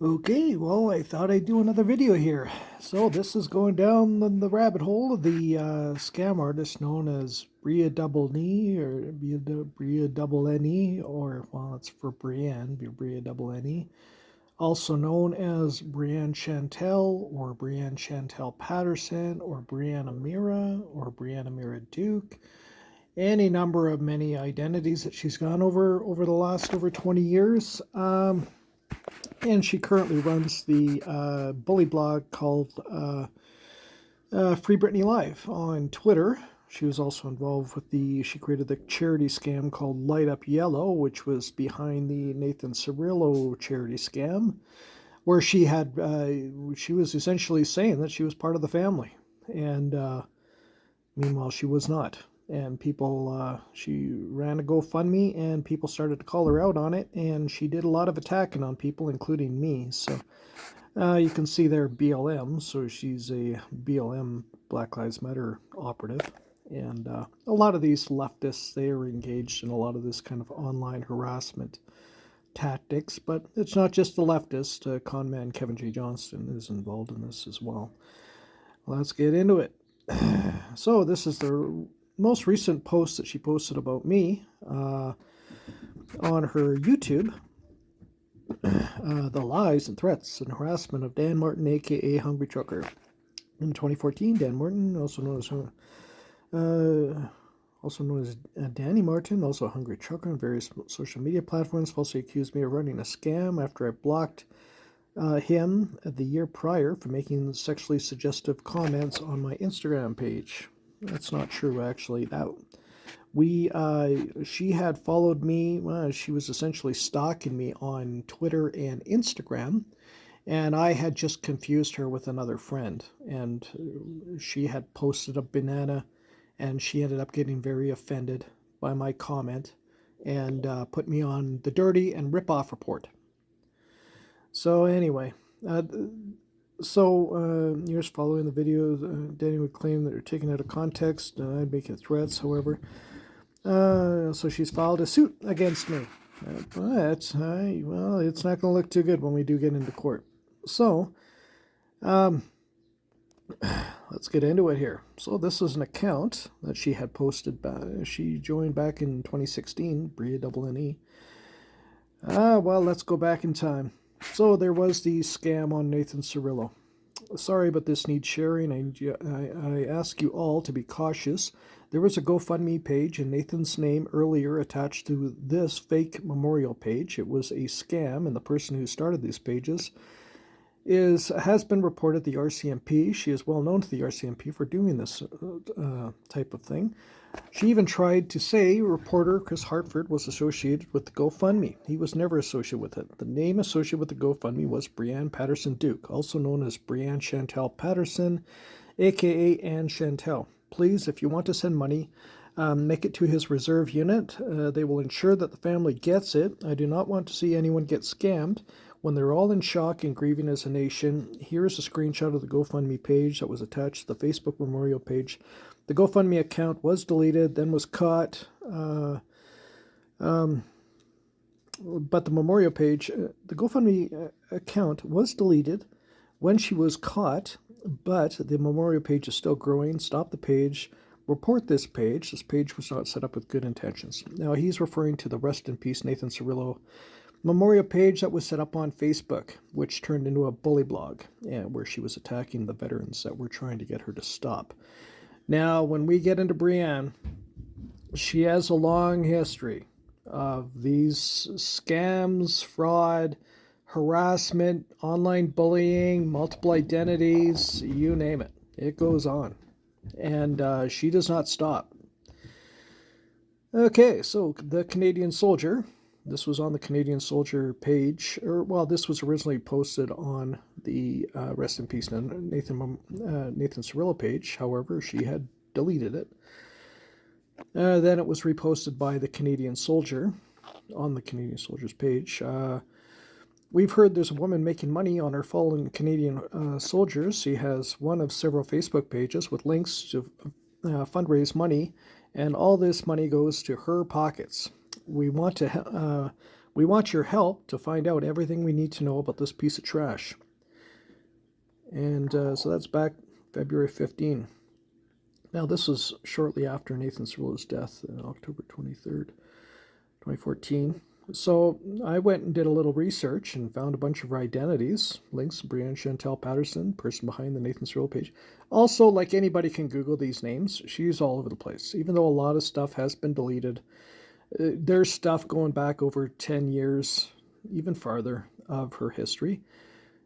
Okay, well, I thought I'd do another video here. So this is going down the rabbit hole of the scam artist known as Bridaoublene or Bridaoublene, or well, it's for Brianne, Bridaoublene, also known as Brianne Chantal or Brianne Chantal Patterson or Brianne Amira or Brianne Amira Duke. Any number of many identities that she's gone over the last over 20 years. And she currently runs the bully blog called Free Britney Live on Twitter. She was also involved with she created the charity scam called Light Up Yellow, which was behind the Nathan Cirillo charity scam, where she was essentially saying that she was part of the family. And meanwhile, she was not. And she ran a GoFundMe, and people started to call her out on it, and she did a lot of attacking on people, including me. So you can see there BLM, so she's a BLM, Black Lives Matter operative. And a lot of these leftists, they are engaged in a lot of this kind of online harassment tactics, but it's not just the leftist. Conman Kevin J. Johnston is involved in this as well. Let's get into it. So this is the most recent post that she posted about me on her YouTube. The lies and threats and harassment of Dan Martin, aka Hungry Trucker. In 2014, Dan Martin, also known as Danny Martin, also a Hungry Trucker on various social media platforms, falsely accused me of running a scam after I blocked him the year prior for making sexually suggestive comments on my Instagram page. That's not true, actually. She had followed me. She was essentially stalking me on Twitter and Instagram, and I had just confused her with another friend. And she had posted a banana, and she ended up getting very offended by my comment and put me on the dirty and rip-off report. So anyway, years following the video, Danny would claim that they're taken out of context. I'd make it threats, however. So she's filed a suit against me. But, well, it's not going to look too good when we do get into court. So, let's get into it here. So this is an account that she had posted back. She joined back in 2016, Bridaoublene. Well, let's go back in time. So there was the scam on Nathan Cirillo. Sorry, but this needs sharing. I ask you all to be cautious. There was a GoFundMe page in Nathan's name earlier attached to this fake memorial page. It was a scam, and the person who started these pages has been reported to the RCMP. She is well known to the RCMP for doing this type of thing. She even tried to say reporter Chris Hartford was associated with the GoFundMe. He was never associated with it. The name associated with the GoFundMe was Brianne Patterson Duke, also known as Brianne Chantal Patterson, aka Anne Chantal. Please, if you want to send money, make it to his reserve unit. They will ensure that the family gets it. I do not want to see anyone get scammed. When they're all in shock and grieving as a nation, here is a screenshot of the GoFundMe page that was attached to the Facebook memorial page. The GoFundMe account was deleted, then was caught. But the memorial page, the GoFundMe account was deleted when she was caught, but the memorial page is still growing. Stop the page. Report this page. This page was not set up with good intentions. Now, he's referring to the Rest in Peace Nathan Cirillo memorial page that was set up on Facebook, which turned into a bully blog, where she was attacking the veterans that were trying to get her to stop. Now, when we get into Brianne, she has a long history of these scams, fraud, harassment, online bullying, multiple identities, you name it. It goes on. And she does not stop. Okay, so the Canadian Soldier. This was on the Canadian Soldier page, this was originally posted on the Rest in Peace Nathan Cirillo page. However, she had deleted it. Then it was reposted by the Canadian Soldier on the Canadian Soldier's page. We've heard there's a woman making money on her fallen Canadian soldiers. She has one of several Facebook pages with links to fundraise money, and all this money goes to her pockets. We want We want your help to find out everything we need to know about this piece of trash. And so that's back February 15. Now, this was shortly after Nathan Cirillo's death on October 23rd, 2014. So I went and did a little research and found a bunch of identities, links, Brianne, Chantal, Patterson, person behind the Nathan Cirillo page. Also, like anybody can Google these names, she's all over the place. Even though a lot of stuff has been deleted, there's stuff going back over 10 years, even farther, of her history.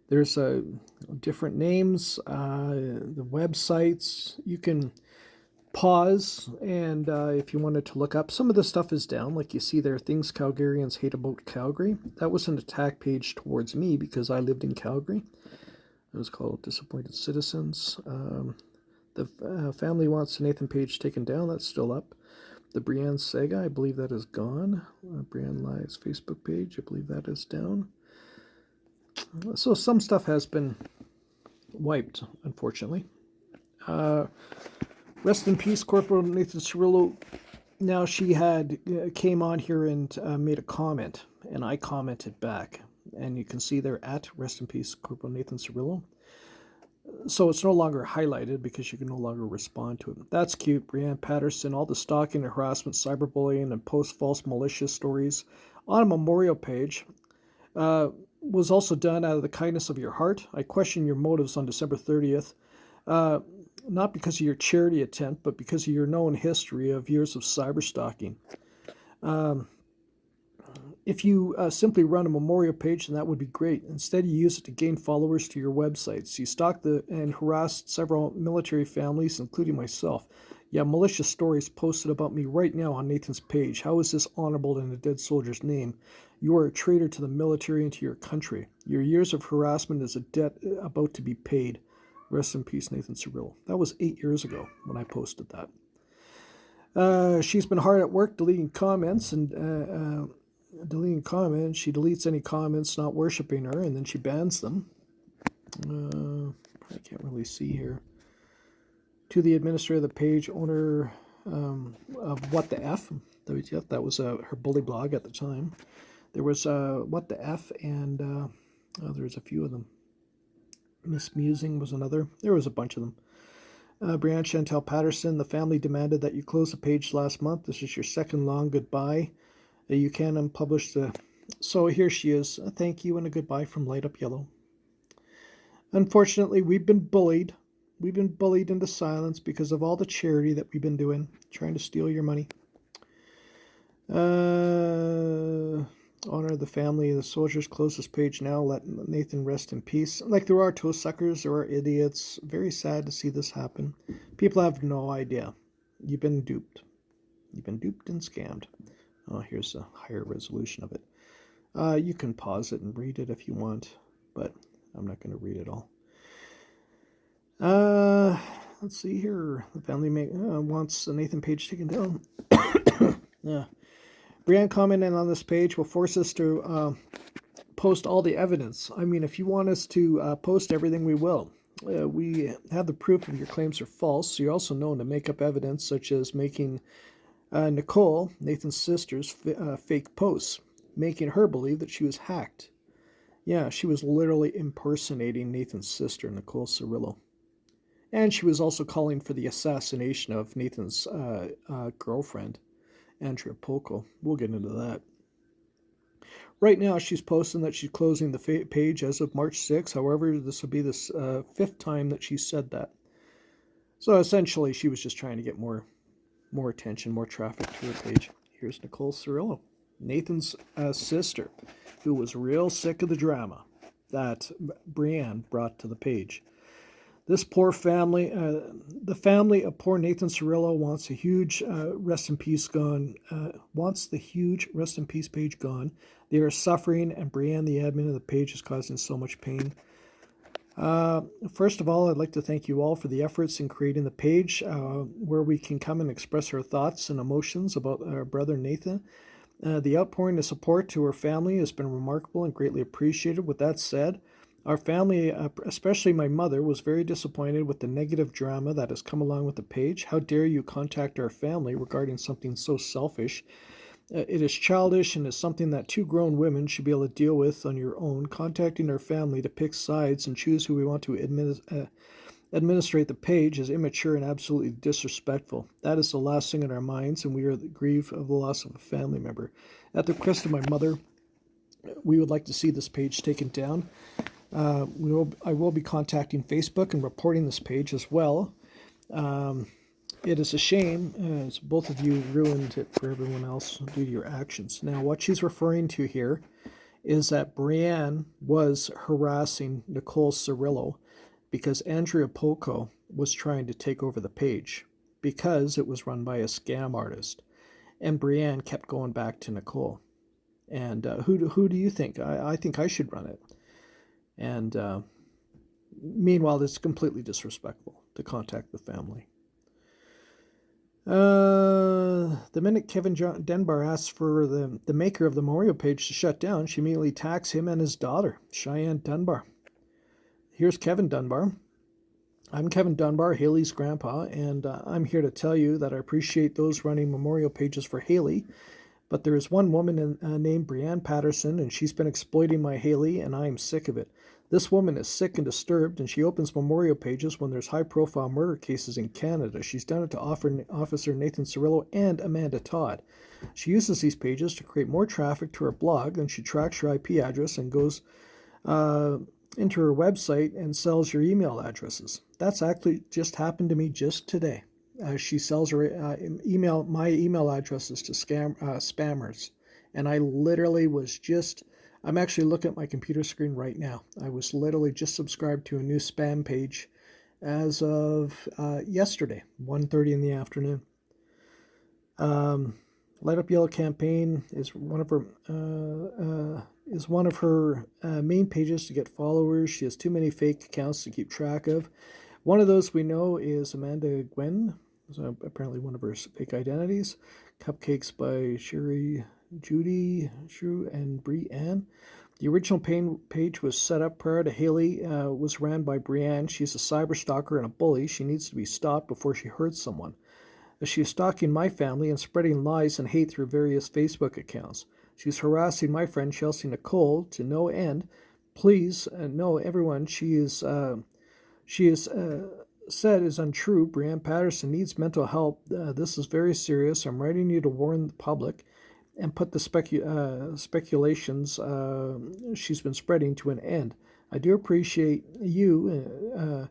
There's different names, the websites. You can pause, and if you wanted to look up, some of the stuff is down, like you see there, things Calgarians hate about Calgary. That was an attack page towards me because I lived in Calgary. It was called Disappointed Citizens. The family wants the Nathan page taken down. That's still up. The Brianne saga, I believe that is gone. Brianne Live's Facebook page, I believe that is down. So some stuff has been wiped, unfortunately. Rest in peace, Corporal Nathan Cirillo. Now, she had came on here and made a comment, and I commented back. And you can see there at Rest in Peace, Corporal Nathan Cirillo. So it's no longer highlighted because you can no longer respond to it. That's cute. Brianne Patterson, all the stalking and harassment, cyberbullying, and post false malicious stories on a memorial page was also done out of the kindness of your heart. I question your motives on December 30th. Not because of your charity attempt, but because of your known history of years of cyber stalking. If you simply run a memorial page, then that would be great. Instead, you use it to gain followers to your websites. You stalked and harassed several military families, including myself. Yeah, malicious stories posted about me right now on Nathan's page. How is this honorable in a dead soldier's name? You are a traitor to the military and to your country. Your years of harassment is a debt about to be paid. Rest in peace, Nathan Cirillo. That was 8 years ago when I posted that. She's been hard at work deleting comments and She deletes any comments not worshiping her, and then she bans them. I can't really see here. To the administrator of the page, owner of What the F, WTF, that was her bully blog at the time. There was What the F, and there's a few of them. Miss Musing was another. There was a bunch of them. Brianne Chantal Patterson, the family demanded that you close the page last month. This is your second long goodbye. You can unpublish the... So here she is. A thank you and a goodbye from Light Up Yellow. Unfortunately, we've been bullied. We've been bullied into silence because of all the charity that we've been doing, trying to steal your money. Honor the family of the soldiers. Close this page now. Let Nathan rest in peace. Like, there are toe suckers, there are idiots. Very sad to see this happen. People have no idea. You've been duped. You've been duped and scammed. Oh, here's a higher resolution of it. You can pause it and read it if you want, but I'm not going to read it all. Let's see here. The family wants the Nathan page taken down. Yeah. Brianne commenting on this page will force us to post all the evidence. I mean, if you want us to post everything, we will. We have the proof of your claims are false. You're also known to make up evidence, such as making Nicole, Nathan's sister's, fake posts, making her believe that she was hacked. Yeah, she was literally impersonating Nathan's sister, Nicole Cirillo. And she was also calling for the assassination of Nathan's girlfriend, Andrea Polko. We'll get into that. Right now, she's posting that she's closing the page as of March 6th. However, this will be the fifth time that she said that. So essentially, she was just trying to get more attention, more traffic to her page. Here's Nicole Cirillo, Nathan's sister, who was real sick of the drama that Brianne brought to the page. This poor family, the family of poor Nathan Cirillo wants a huge rest in peace gone, wants the huge rest in peace page gone. They are suffering, and Brianne, the admin of the page, is causing so much pain. First of all, I'd like to thank you all for the efforts in creating the page where we can come and express our thoughts and emotions about our brother Nathan. The outpouring of support to our family has been remarkable and greatly appreciated. With that said, our family, especially my mother, was very disappointed with the negative drama that has come along with the page. How dare you contact our family regarding something so selfish? It is childish and is something that two grown women should be able to deal with on your own. Contacting our family to pick sides and choose who we want to administrate the page is immature and absolutely disrespectful. That is the last thing in our minds, and we are grieved of the loss of a family member. At the request of my mother, we would like to see this page taken down. I will be contacting Facebook and reporting this page as well. It is a shame, as both of you ruined it for everyone else due to your actions. Now, what she's referring to here is that Brianne was harassing Nicole Cirillo because Andrea Poco was trying to take over the page because it was run by a scam artist. And Brianne kept going back to Nicole. And who do you think? I think I should run it. And meanwhile, it's completely disrespectful to contact the family. The minute Kevin Dunbar asks for the maker of the memorial page to shut down, she immediately attacks him and his daughter, Cheyenne Dunbar. Here's Kevin Dunbar. I'm Kevin Dunbar, Haley's grandpa, and I'm here to tell you that I appreciate those running memorial pages for Haley, but there is one woman named Brianne Patterson, and she's been exploiting my Haley, and I am sick of it. This woman is sick and disturbed, and she opens memorial pages when there's high-profile murder cases in Canada. She's done it to Officer Nathan Cirillo and Amanda Todd. She uses these pages to create more traffic to her blog, and she tracks your IP address and goes into her website and sells your email addresses. That's actually just happened to me just today. She sells her my email addresses to spammers, and I literally was just. I'm actually looking at my computer screen right now. I was literally just subscribed to a new spam page as of yesterday, 1:30 in the afternoon. Light Up Yellow campaign is one of her main pages to get followers. She has too many fake accounts to keep track of. One of those we know is Amanda Gwen, apparently one of her fake identities. Cupcakes by Sherry, Judy, Shrew, and Brianne. The original page was set up prior to Haley, was ran by Brianne. She's a cyber stalker and a bully. She needs to be stopped before she hurts someone. She is stalking my family and spreading lies and hate through various Facebook accounts. She's harassing my friend Chelsea Nicole to no end. Please know everyone she is said is untrue. Brianne Patterson needs mental help. This is very serious. I'm writing you to warn the public and put the speculations she's been spreading to an end. I do appreciate you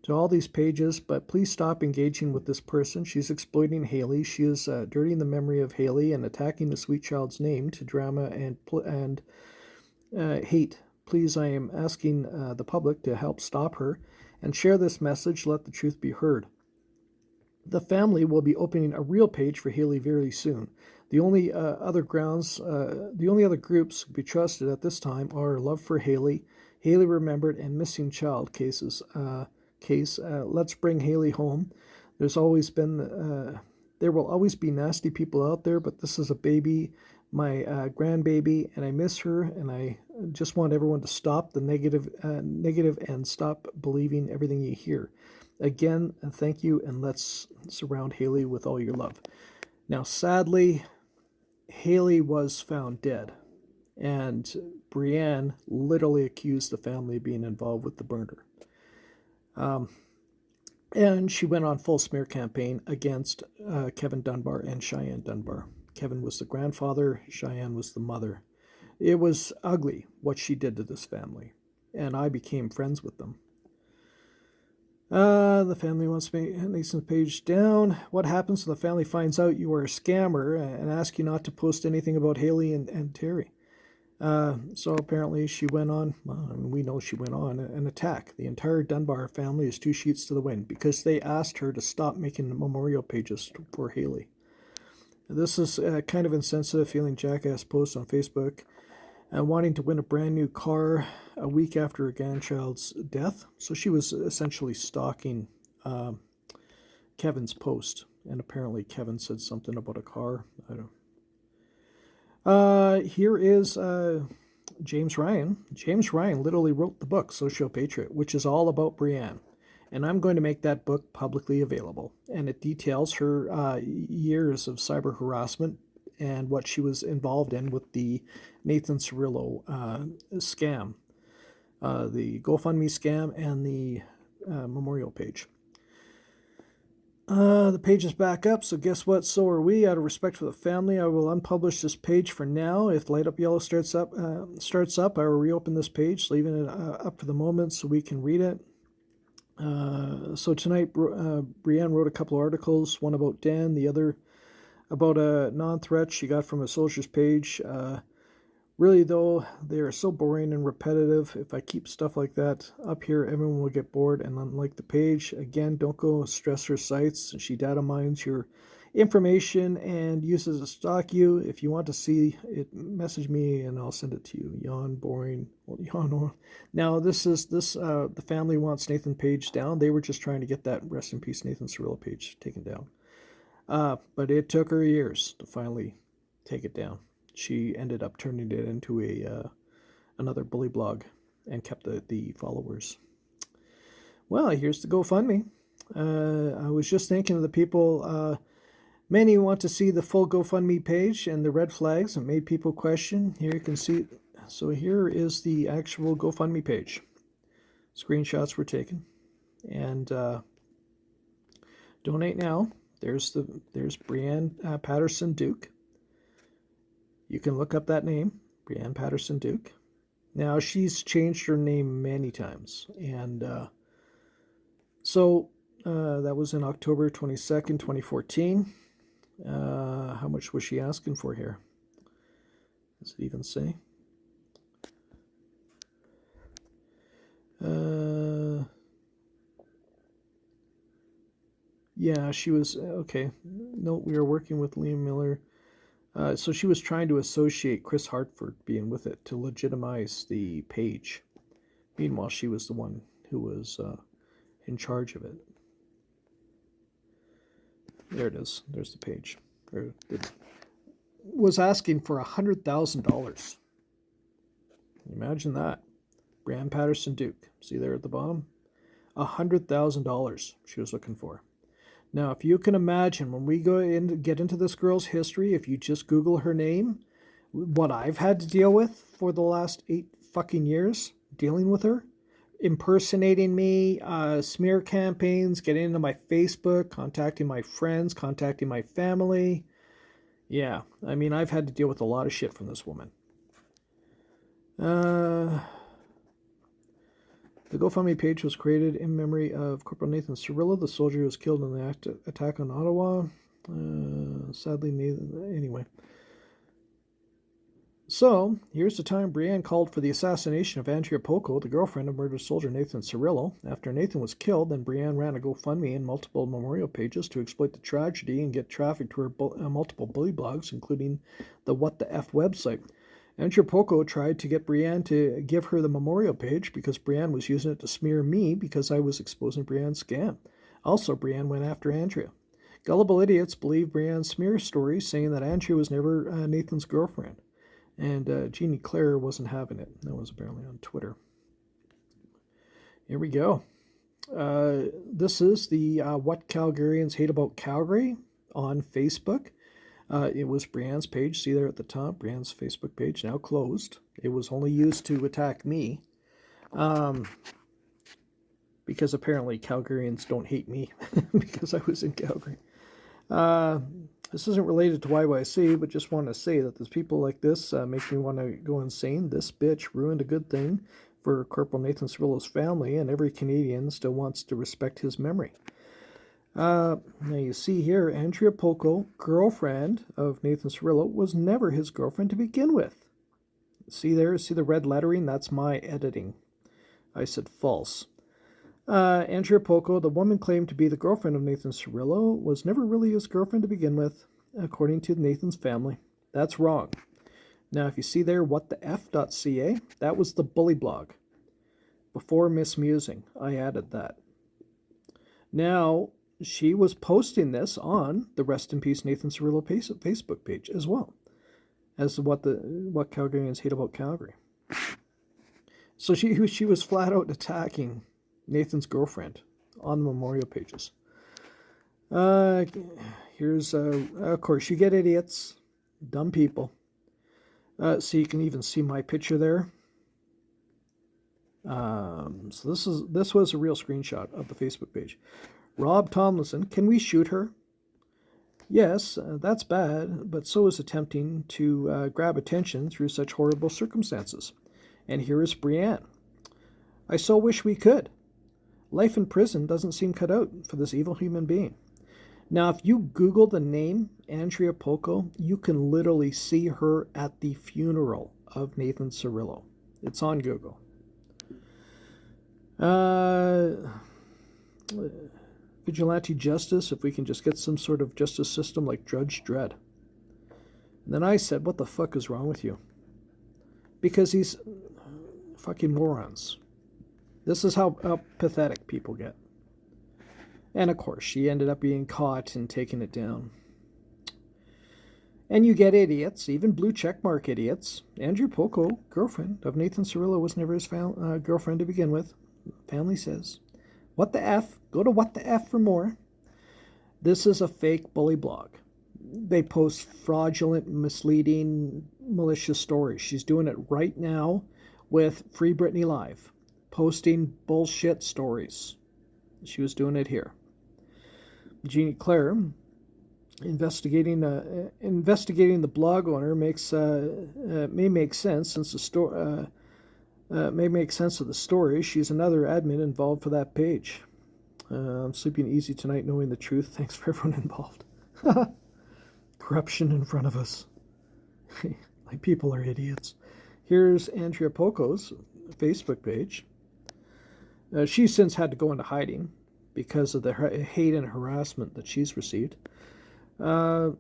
to all these pages, but please stop engaging with this person. She's exploiting Haley. She is dirtying the memory of Haley and attacking the sweet child's name to drama and hate. Please, I am asking the public to help stop her and share this message. Let the truth be heard. The family will be opening a real page for Haley very soon. The only other groups to be trusted at this time are Love for Haley, Haley Remembered, and Missing Child cases. Let's bring Haley home. There will always be nasty people out there, but this is a baby, my grandbaby, and I miss her, and I just want everyone to stop the negative and stop believing everything you hear. Again, thank you, and let's surround Haley with all your love. Now, sadly, Haley was found dead, and Brianne literally accused the family of being involved with the murder. And she went on full smear campaign against Kevin Dunbar and Cheyenne Dunbar. Kevin was the grandfather, Cheyenne was the mother. It was ugly what she did to this family, and I became friends with them. The family wants me Nathan's page down. What happens when the family finds out you are a scammer and asks you not to post anything about Haley and Terry? So apparently she went on, we know she went on an attack. The entire Dunbar family is two sheets to the wind because they asked her to stop making memorial pages for Haley. This is kind of insensitive, feeling jackass post on Facebook. Wanting to win a brand new car a week after her grandchild's death. So she was essentially stalking Kevin's post. And apparently Kevin said something about a car. I don't. Here is James Ryan. James Ryan literally wrote the book, Social Patriot, which is all about Brianne. And I'm going to make that book publicly available. And it details her years of cyber harassment and what she was involved in with the Nathan Cirillo scam, the GoFundMe scam, and the memorial page. The page is back up, so guess what? So are we. Out of respect for the family, I will unpublish this page for now. If Light Up Yellow starts up, I will reopen this page, leaving it up for the moment so we can read it. So tonight, Brianne wrote a couple of articles, one about Dan, the other about a non-threat she got from a soldier's page. Really, though, they are so boring and repetitive. If I keep stuff like that up here, everyone will get bored and unlike the page. Again, don't go stress her sites. She data mines your information and uses to stalk you. If you want to see it, message me and I'll send it to you. Yawn, boring. Well, yawn. Now, the family wants Nathan Page down. They were just trying to get that Rest in Peace Nathan Cirillo page taken down. But it took her years to finally take it down. She ended up turning it into another bully blog and kept the followers. Well, here's the GoFundMe. I was just thinking of the people. Many want to see the full GoFundMe page and the red flags. It made people question. Here you can see. So here is the actual GoFundMe page. Screenshots were taken, and donate now. There's Brianne Patterson Duke. You can look up that name, Brianne Patterson Duke. Now, she's changed her name many times. And so that was in October 22nd, 2014. How much was she asking for here? Does it even say? Yeah, she was, okay. No, we were working with Liam Miller. So she was trying to associate Chris Hartford being with it to legitimize the page. Meanwhile, she was the one who was in charge of it. There it is. There's the page. It was asking for $100,000. Imagine that. Brianne Patterson Duke. See there at the bottom? $100,000 she was looking for. Now, if you can imagine, when we get into this girl's history, if you just Google her name, what I've had to deal with for the last 8 fucking years, dealing with her, impersonating me, smear campaigns, getting into my Facebook, contacting my friends, contacting my family. Yeah, I mean, I've had to deal with a lot of shit from this woman. The GoFundMe page was created in memory of Corporal Nathan Cirillo, the soldier who was killed in the attack on Ottawa. Sadly, anyway. So, here's the time Brianne called for the assassination of Andrea Poco, the girlfriend of murdered soldier Nathan Cirillo. After Nathan was killed, then Brianne ran a GoFundMe and multiple memorial pages to exploit the tragedy and get traffic to her multiple bully blogs, including the What the F website. Andrea Poco tried to get Brianne to give her the memorial page because Brianne was using it to smear me because I was exposing Brianne's scam. Also, Brianne went after Andrea. Gullible idiots believe Brianne's smear story, saying that Andrea was never Nathan's girlfriend. And Jeannie Claire wasn't having it. That was apparently on Twitter. Here we go. This is the What Calgarians Hate About Calgary on Facebook. It was Brianne's page. See there at the top, Brianne's Facebook page, now closed. It was only used to attack me. Because apparently Calgarians don't hate me because I was in Calgary. This isn't related to YYC, but just want to say that there's people like this make me want to go insane. This bitch ruined a good thing for Corporal Nathan Cirillo's family, and every Canadian still wants to respect his memory. Now you see here, Andrea Poco, girlfriend of Nathan Cirillo, was never his girlfriend to begin with. See there? See the red lettering? That's my editing. I said false. Andrea Poco, the woman claimed to be the girlfriend of Nathan Cirillo, was never really his girlfriend to begin with, according to Nathan's family. That's wrong. Now, if you see there, whatthef.ca, that was the bully blog. Before mismusing, I added that. Now, she was posting this on the Rest in Peace Nathan Cirillo Facebook page as well as what Calgarians hate about Calgary. So she was flat out attacking Nathan's girlfriend on the memorial pages. Here's of course you get idiots Dumb people. So you can even see my picture there. So this was a real screenshot of the Facebook page. Rob Tomlinson, can we shoot her? Yes, that's bad, but so is attempting to grab attention through such horrible circumstances. And here is Brianne. I so wish we could. Life in prison doesn't seem cut out for this evil human being. Now, if you Google the name Andrea Poco, you can literally see her at the funeral of Nathan Cirillo. It's on Google. Vigilante justice, if we can just get some sort of justice system like Judge Dredd. And then I said, what the fuck is wrong with you? Because these fucking morons. This is how pathetic people get. And of course, she ended up being caught and taking it down. And you get idiots, even blue checkmark idiots. Andrea Poco, girlfriend of Nathan Cirillo, was never his girlfriend to begin with. Family says. What the F? Go to What the F for more. This is a fake bully blog. They post fraudulent, misleading, malicious stories. She's doing it right now with Free Britney Live, posting bullshit stories. She was doing it here. Jeannie Claire, investigating the blog owner may make sense since the story may make sense of the story. She's another admin involved for that page. I'm sleeping easy tonight knowing the truth. Thanks for everyone involved. Corruption in front of us. Like people are idiots. Here's Andrea Poco's Facebook page. She's since had to go into hiding because of the hate and harassment that she's received. Nathan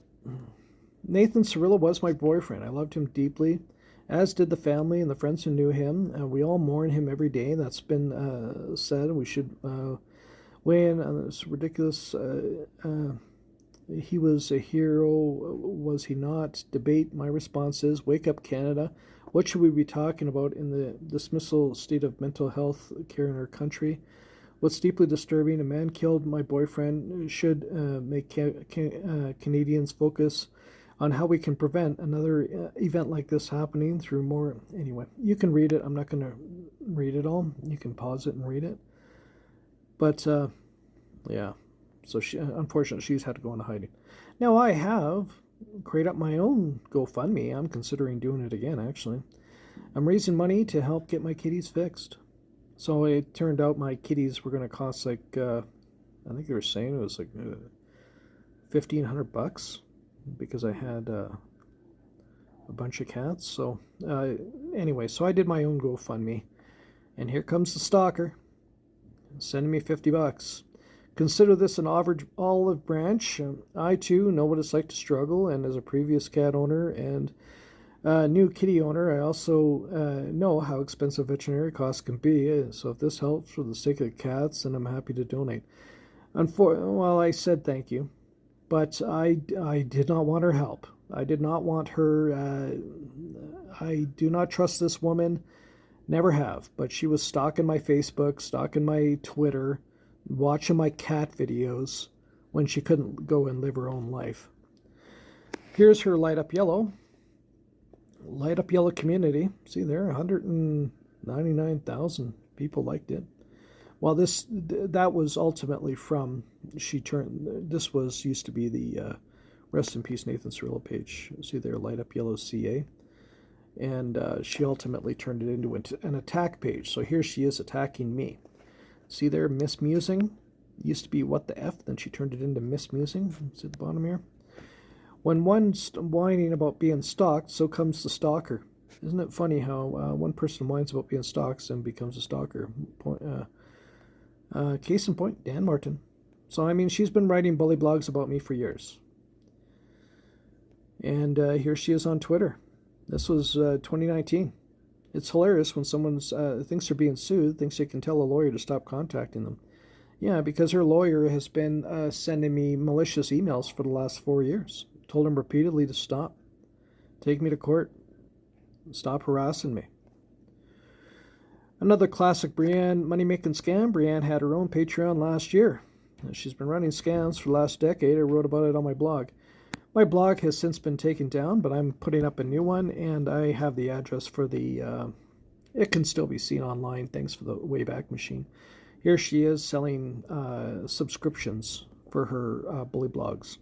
Cirillo was my boyfriend. I loved him deeply, as did the family and the friends who knew him. We all mourn him every day. That's been said. We should weigh in on this ridiculous. He was a hero. Was he not? Debate. My response is, wake up, Canada. What should we be talking about in the dismissal state of mental health care in our country? What's deeply disturbing, a man killed my boyfriend, should make Canadians focus on how we can prevent another event like this happening through more. Anyway, you can read it. I'm not going to read it all. You can pause it and read it. But, yeah. So, unfortunately, she's had to go into hiding. Now, I have created up my own GoFundMe. I'm considering doing it again, actually. I'm raising money to help get my kitties fixed. So it turned out my kitties were going to cost like, I think they were saying it was like $1,500 because I had a bunch of cats. So anyway, so I did my own GoFundMe. And here comes the stalker sending me $50. Consider this an olive branch. I too know what it's like to struggle, and as a previous cat owner and new kitty owner, I also know how expensive veterinary costs can be. So if this helps for the sake of the cats, then I'm happy to donate. Well, I said thank you, but I did not want her help. I did not want her. I do not trust this woman. Never have. But she was stalking my Facebook, stalking my Twitter, watching my cat videos when she couldn't go and live her own life. Here's her Light Up Yellow community. See there, 199,000 people liked it. Well, that was ultimately from, this was used to be the Rest in Peace Nathan Cirillo page. See there, Light Up Yellow CA. And she ultimately turned it into an attack page. So here she is attacking me. See there, Miss Musing. Used to be What the F, then she turned it into Miss Musing. It's at the bottom here. When one's whining about being stalked, so comes the stalker. Isn't it funny how one person whines about being stalked and becomes a stalker? Case in point, Dan Martin. So, I mean, she's been writing bully blogs about me for years. And here she is on Twitter. This was 2019. It's hilarious when someone thinks they're being sued, thinks they can tell a lawyer to stop contacting them. Yeah, because her lawyer has been sending me malicious emails for the last 4 years. Told him repeatedly to stop. Take me to court. Stop harassing me. Another classic Brianne money-making scam. Brianne had her own Patreon last year. She's been running scams for the last decade. I wrote about it on my blog. My blog has since been taken down, but I'm putting up a new one, and I have the address for the. It can still be seen online, thanks for the Wayback Machine. Here she is selling subscriptions for her bully blogs.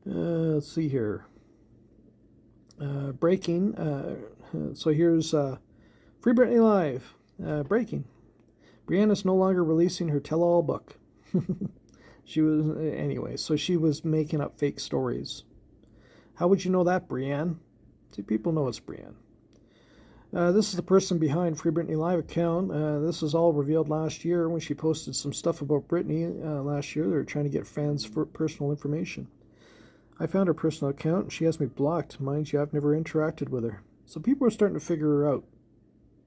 Let's see here. Breaking. So here's Free Britney Live. Breaking. Brianne is no longer releasing her tell-all book. She was anyway. So she was making up fake stories. How would you know that, Brianne? See, people know it's Brianne. This is the person behind Free Britney Live account. This was all revealed last year when she posted some stuff about Britney last year. They were trying to get fans for personal information. I found her personal account, and she has me blocked. Mind you, I've never interacted with her. So people are starting to figure her out.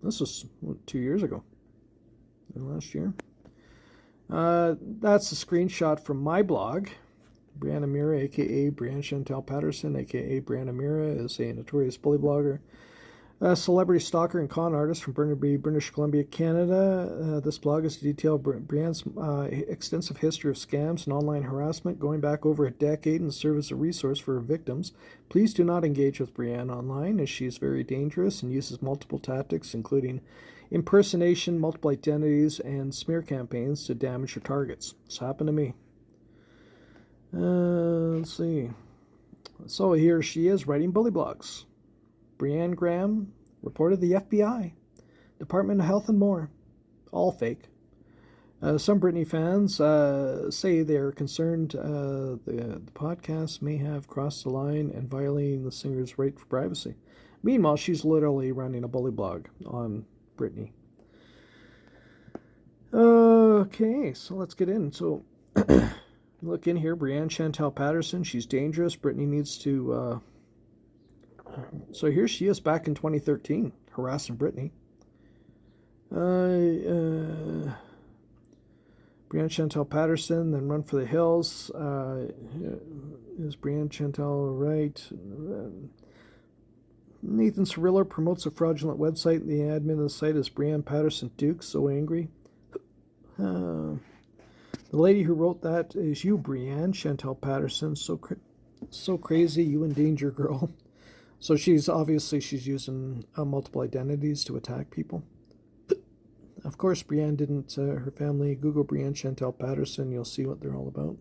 This was 2 years ago. Last year. That's a screenshot from my blog. Brianne Amira, a.k.a. Brianne Chantal Patterson, a.k.a. Brianne Amira, is a notorious bully blogger, a celebrity stalker and con artist from Burnaby, British Columbia, Canada. This blog is to detail Brianne's extensive history of scams and online harassment going back over a decade and serve as a resource for her victims. Please do not engage with Brianne online, as she is very dangerous and uses multiple tactics, including impersonation, multiple identities, and smear campaigns to damage her targets. This happened to me. Let's see. So here she is writing bully blogs. Brianne Graham reported the FBI, Department of Health, and more. All fake. Some Britney fans say they're concerned the podcast may have crossed the line and violating the singer's right for privacy. Meanwhile, she's literally running a bully blog on Britney. Okay, so let's get in. So look in here, Brianne Chantal Patterson. She's dangerous. Britney needs to... So here she is back in 2013, harassing Britney. Brianne Chantal Patterson, then Run for the Hills. Is Brianne Chantal right? Nathan Cirillo promotes a fraudulent website. The admin of the site is Brianne Patterson Duke, so angry. The lady who wrote that is you, Brianne Chantal Patterson. So crazy, you endanger girl. So she's using multiple identities to attack people. Of course, Brianne didn't, her family, Google Brianne Chantal Patterson, you'll see what they're all about.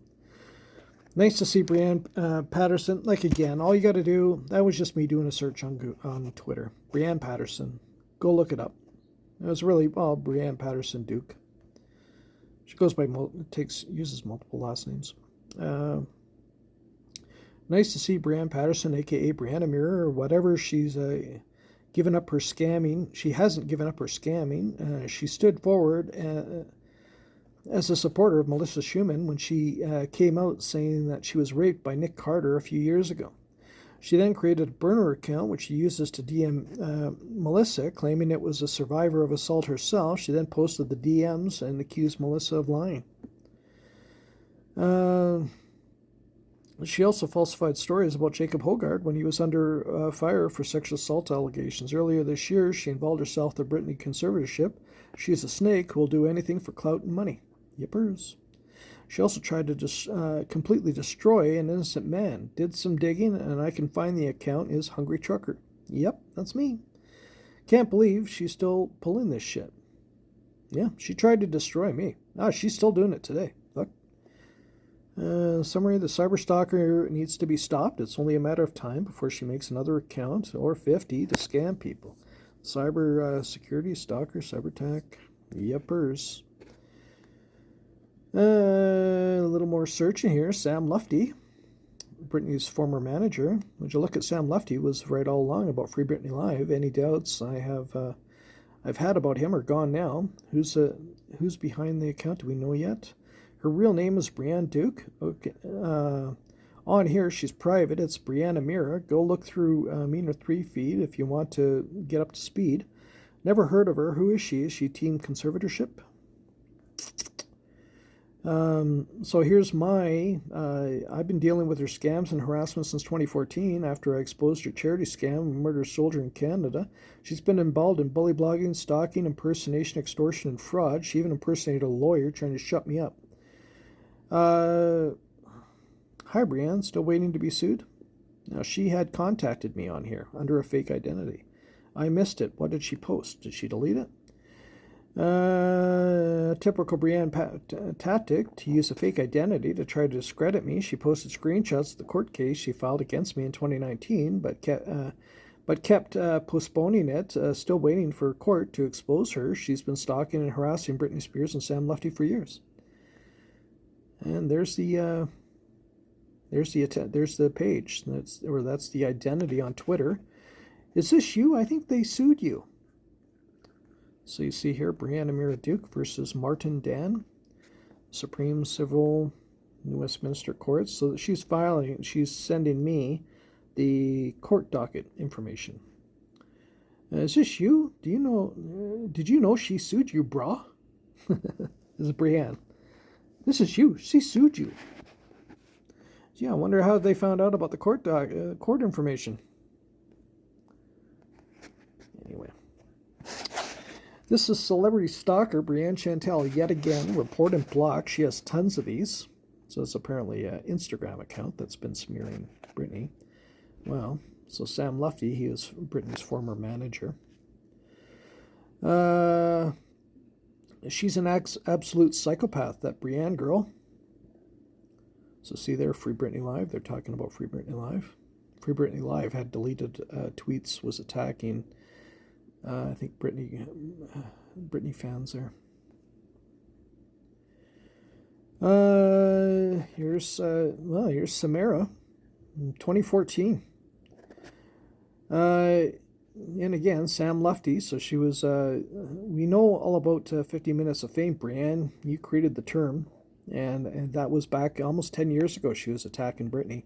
Nice to see Brianne Patterson. Like, again, all you got to do, that was just me doing a search on Twitter. Brianne Patterson. Go look it up. It was really, Brianne Patterson Duke. She goes by, uses multiple last names. Nice to see Brianne Patterson, a.k.a. Brianne Amira, or whatever. She's given up her scamming. She hasn't given up her scamming. She stood forward as a supporter of Melissa Schumann when she came out saying that she was raped by Nick Carter a few years ago. She then created a burner account, which she uses to DM Melissa, claiming it was a survivor of assault herself. She then posted the DMs and accused Melissa of lying. She also falsified stories about Jacob Hogard when he was under fire for sexual assault allegations. Earlier this year, she involved herself in the Britney conservatorship. She's a snake who will do anything for clout and money. Yippers. She also tried to completely destroy an innocent man. Did some digging, and I can find the account is Hungry Trucker. Yep, that's me. Can't believe she's still pulling this shit. Yeah, she tried to destroy me. She's still doing it today. Look. Summary, the cyberstalker needs to be stopped. It's only a matter of time before she makes another account, or 50, to scam people. Cyber security, stalker, cyber attack. Yepers. A little more searching here. Sam Lufty, Britney's former manager. Would you look at Sam Lufty? Was right all along about Free Britney Live. Any doubts I've had about him are gone now. Who's behind the account? Do we know yet? Her real name is Brianne Duke. Okay. On here, she's private. It's Brianne Amira. Go look through Meaner 3 feed if you want to get up to speed. Never heard of her. Who is she? Is she team conservatorship? So here's I've been dealing with her scams and harassment since 2014 after I exposed her charity scam, Murder Soldier in Canada. She's been involved in bully blogging, stalking, impersonation, extortion, and fraud. She even impersonated a lawyer trying to shut me up. Hi, Brianne. Still waiting to be sued? Now, she had contacted me on here under a fake identity. I missed it. What did she post? Did she delete it? Typical Brianne tactic to use a fake identity to try to discredit me. She posted screenshots of the court case she filed against me in 2019, but kept postponing it, still waiting for court to expose her. She's been stalking and harassing Britney Spears and Sam Lutfi for years. And there's the page. That's the identity on Twitter. Is this you? I think they sued you. So you see here, Brianne Amira Duke versus Martin Dan, Supreme Civil Westminster Court. So she's sending me the court docket information. Is this you? Did you know she sued you, brah? This is Brianne. This is you. She sued you. Yeah, I wonder how they found out about the court information. Anyway. This is celebrity stalker Brianne Chantal yet again. Report and block. She has tons of these. So it's apparently an Instagram account that's been smearing Britney. Well, so Sam Lutfi, he is Britney's former manager. She's an absolute psychopath, that Brianne girl. So see there, Free Britney Live. They're talking about Free Britney Live. Free Britney Live had deleted tweets, was attacking I think Britney fans there. Here's Samira, 2014. And again, Sam Lutfi. So she was. We know all about 50 Minutes of Fame, Brianne. You created the term, and that was back almost 10 years ago. She was attacking Britney.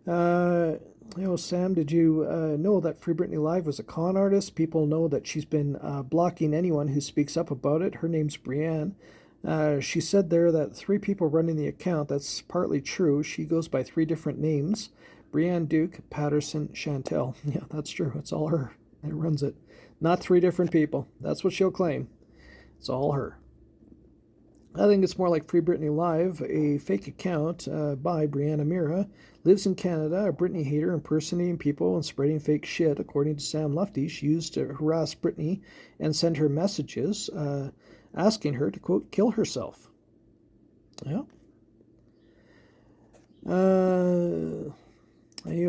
Sam, did you know that Free Britney Live was a con artist? People know that she's been blocking anyone who speaks up about it. Her name's Brianne. She said there that 3 people running the account. That's partly true. She goes by 3 different names. Brianne Duke, Patterson, Chantal. Yeah, that's true. It's all her. It runs it. Not 3 different people. That's what she'll claim. It's all her. I think it's more like Free Britney Live, a fake account by Brianne Amira, lives in Canada, a Britney hater, impersonating people and spreading fake shit. According to Sam Lutfi, she used to harass Britney and send her messages asking her to, quote, kill herself. Yeah.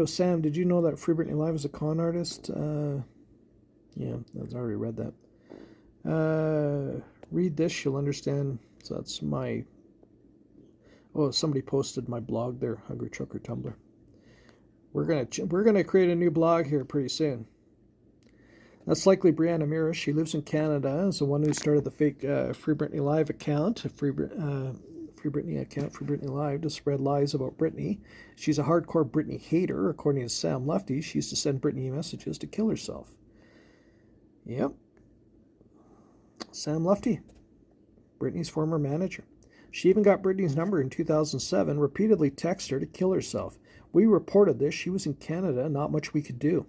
Sam, did you know that Free Britney Live is a con artist? Yeah, I've already read that. Read this, you'll understand. So that's my. Oh, somebody posted my blog there, Hungry Trucker Tumblr. We're gonna create a new blog here pretty soon. That's likely Brianne Amira. She lives in Canada. Is the one who started the fake Free Britney Live account, Free Britney Live, to spread lies about Britney. She's a hardcore Britney hater, according to Sam Lutfi. She used to send Britney messages to kill herself. Yep. Sam Lutfi, Britney's former manager. She even got Britney's number in 2007, repeatedly texted her to kill herself. We reported this. She was in Canada. Not much we could do.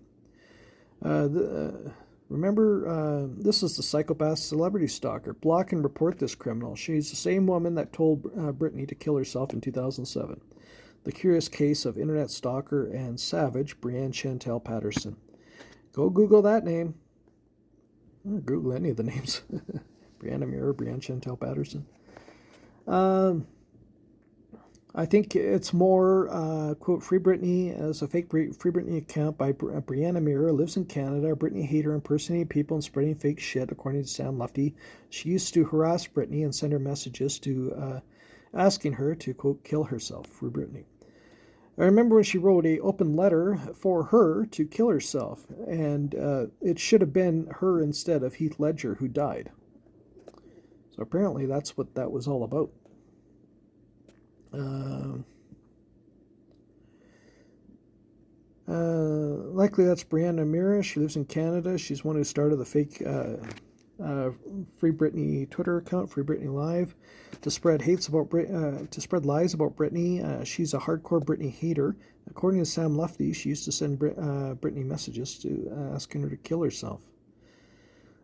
Remember, this is the psychopath celebrity stalker. Block and report this criminal. She's the same woman that told Britney to kill herself in 2007. The curious case of internet stalker and savage, Brianne Chantal Patterson. Go Google that name. Or Google any of the names. Brianne Amira, Brianne Chantal Patterson. I think it's more, quote, Free Britney as a fake Free Britney account by Brianne Amira, lives in Canada, a Britney hater, impersonating people and spreading fake shit, according to Sam Lutfi. She used to harass Britney and send her messages to asking her to, quote, kill herself. Free Britney. I remember when she wrote an open letter for her to kill herself, and it should have been her instead of Heath Ledger, who died. So apparently that's what that was all about. Likely that's Brianne Amira. She lives in Canada. She's one who started the fake Free Britney Twitter account, Free Britney Live, to spread lies about Britney. She's a hardcore Britney hater. According to Sam Lutfi, she used to send Britney messages to asking her to kill herself.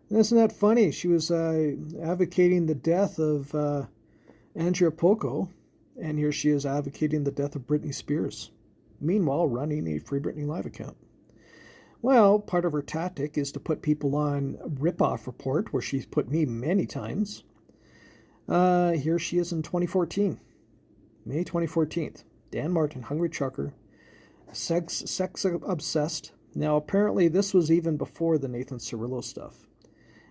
And isn't that funny? She was advocating the death of Andrea Poco, And here she is advocating the death of Britney Spears, meanwhile running a Free Britney Live account. Well, part of her tactic is to put people on Ripoff Report, where she's put me many times. Here she is in 2014, May 2014. Dan Martin, hungry trucker, sex obsessed. Now, apparently, this was even before the Nathan Cirillo stuff.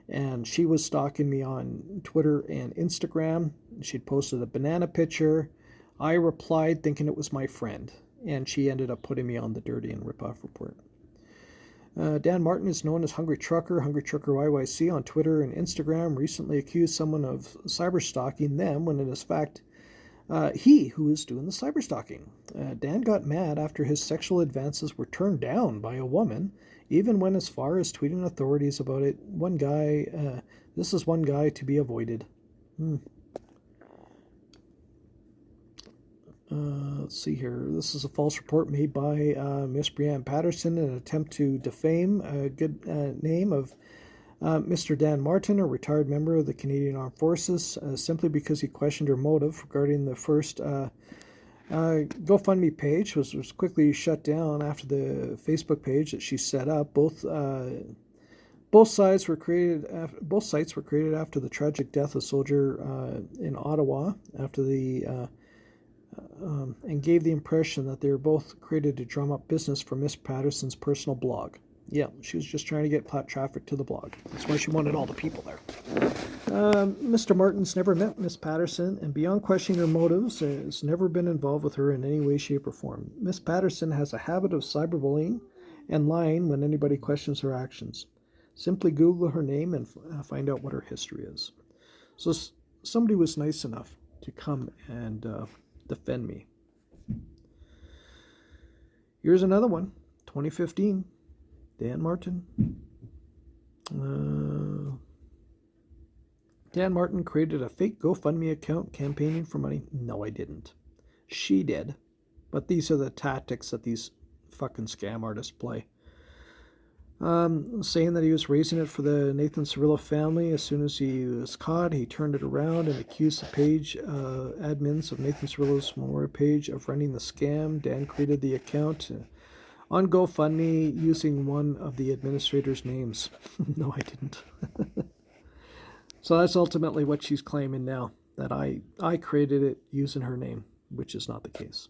And she was stalking me on Twitter and Instagram. She'd posted a banana picture. I replied thinking it was my friend, and she ended up putting me on the Dirty and Ripoff Report. Dan Martin is known as Hungry Trucker YYC on Twitter and Instagram, recently accused someone of cyber stalking them when it is fact he who is doing the cyber stalking. Dan got mad after his sexual advances were turned down by a woman, even went as far as tweeting authorities about it. This is one guy to be avoided. Let's see here. This is a false report made by Miss Brianne Patterson in an attempt to defame a good name of Mr. Dan Martin, a retired member of the Canadian Armed Forces, simply because he questioned her motive regarding the first GoFundMe page, was quickly shut down after the Facebook page that she set up. Both sites were created after the tragic death of a soldier in Ottawa after the and gave the impression that they were both created to drum up business for Miss Patterson's personal blog. Yeah, she was just trying to get traffic to the blog. That's why she wanted all the people there. Mr. Martin's never met Miss Patterson, and beyond questioning her motives, has never been involved with her in any way, shape, or form. Miss Patterson has a habit of cyberbullying and lying when anybody questions her actions. Simply Google her name and find out what her history is. So somebody was nice enough to come and defend me. Here's another one, 2015, Dan Martin. Dan Martin created a fake GoFundMe account campaigning for money. No, I didn't. She did. But these are the tactics that these fucking scam artists play. Saying that he was raising it for the Nathan Cirillo family. As soon as he was caught, he turned it around and accused the page admins of Nathan Cirillo's memorial page of running the scam. Dan created the account on GoFundMe using one of the administrators' names. No, I didn't. So that's ultimately what she's claiming now, that I created it using her name, which is not the case.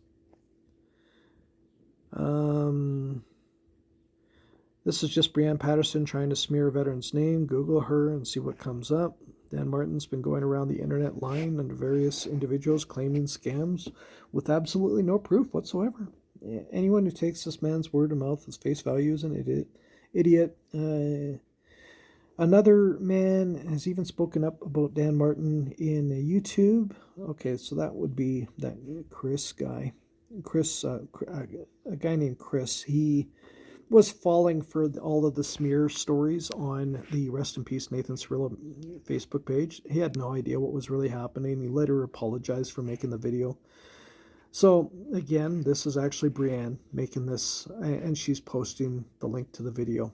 This is just Brianne Patterson trying to smear a veteran's name. Google her and see what comes up. Dan Martin's been going around the internet lying under various individuals claiming scams with absolutely no proof whatsoever. Anyone who takes this man's word of mouth as face value is an idiot. Another man has even spoken up about Dan Martin in YouTube. Okay, so that would be that Chris guy. A guy named Chris. He was falling for all of the smear stories on the Rest in Peace Nathan Cirillo Facebook page. He had no idea what was really happening. He later apologized for making the video. So, again, this is actually Brianne making this, and she's posting the link to the video.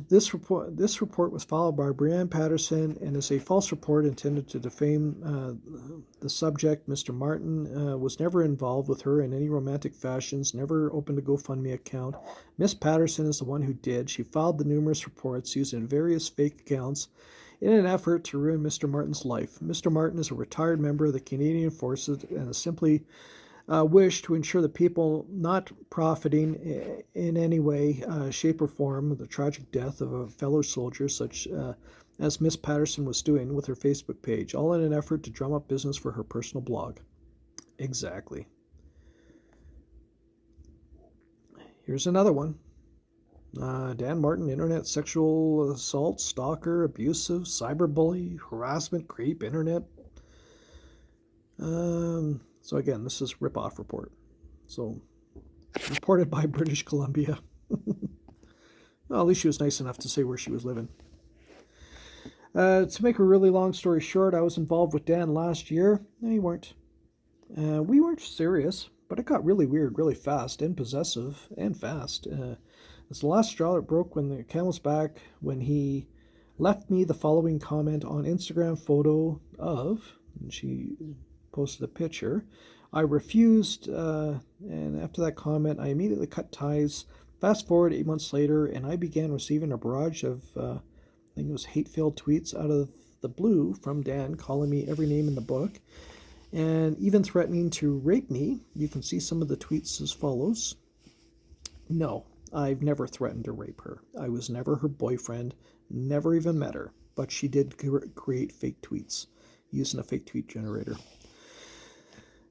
This report was followed by Brianne Patterson and is a false report intended to defame the subject. Mr. Martin was never involved with her in any romantic fashions, never opened a GoFundMe account. Miss Patterson is the one who did. She filed the numerous reports using various fake accounts in an effort to ruin Mr. Martin's life. Mr. Martin is a retired member of the Canadian Forces and is simply wish to ensure that people not profiting in any way, shape, or form of the tragic death of a fellow soldier, such as Miss Patterson was doing with her Facebook page, all in an effort to drum up business for her personal blog. Exactly. Here's another one. Dan Martin, internet sexual assault, stalker, abusive, cyberbully, harassment, creep, internet. So again, this is Ripoff Report. So, reported by British Columbia. Well, at least she was nice enough to say where she was living. To make a really long story short, I was involved with Dan last year. No, you weren't. We weren't serious, but it got really weird, really fast, and possessive, and fast. It's the last straw that broke when the camel's back, when he left me the following comment on Instagram photo of, and she posted a picture. I refused, and after that comment, I immediately cut ties. Fast forward 8 months later, and I began receiving a barrage of, I think it was hate-filled tweets out of the blue from Dan, calling me every name in the book, and even threatening to rape me. You can see some of the tweets as follows. No, I've never threatened to rape her. I was never her boyfriend, never even met her, but she did create fake tweets using a fake tweet generator.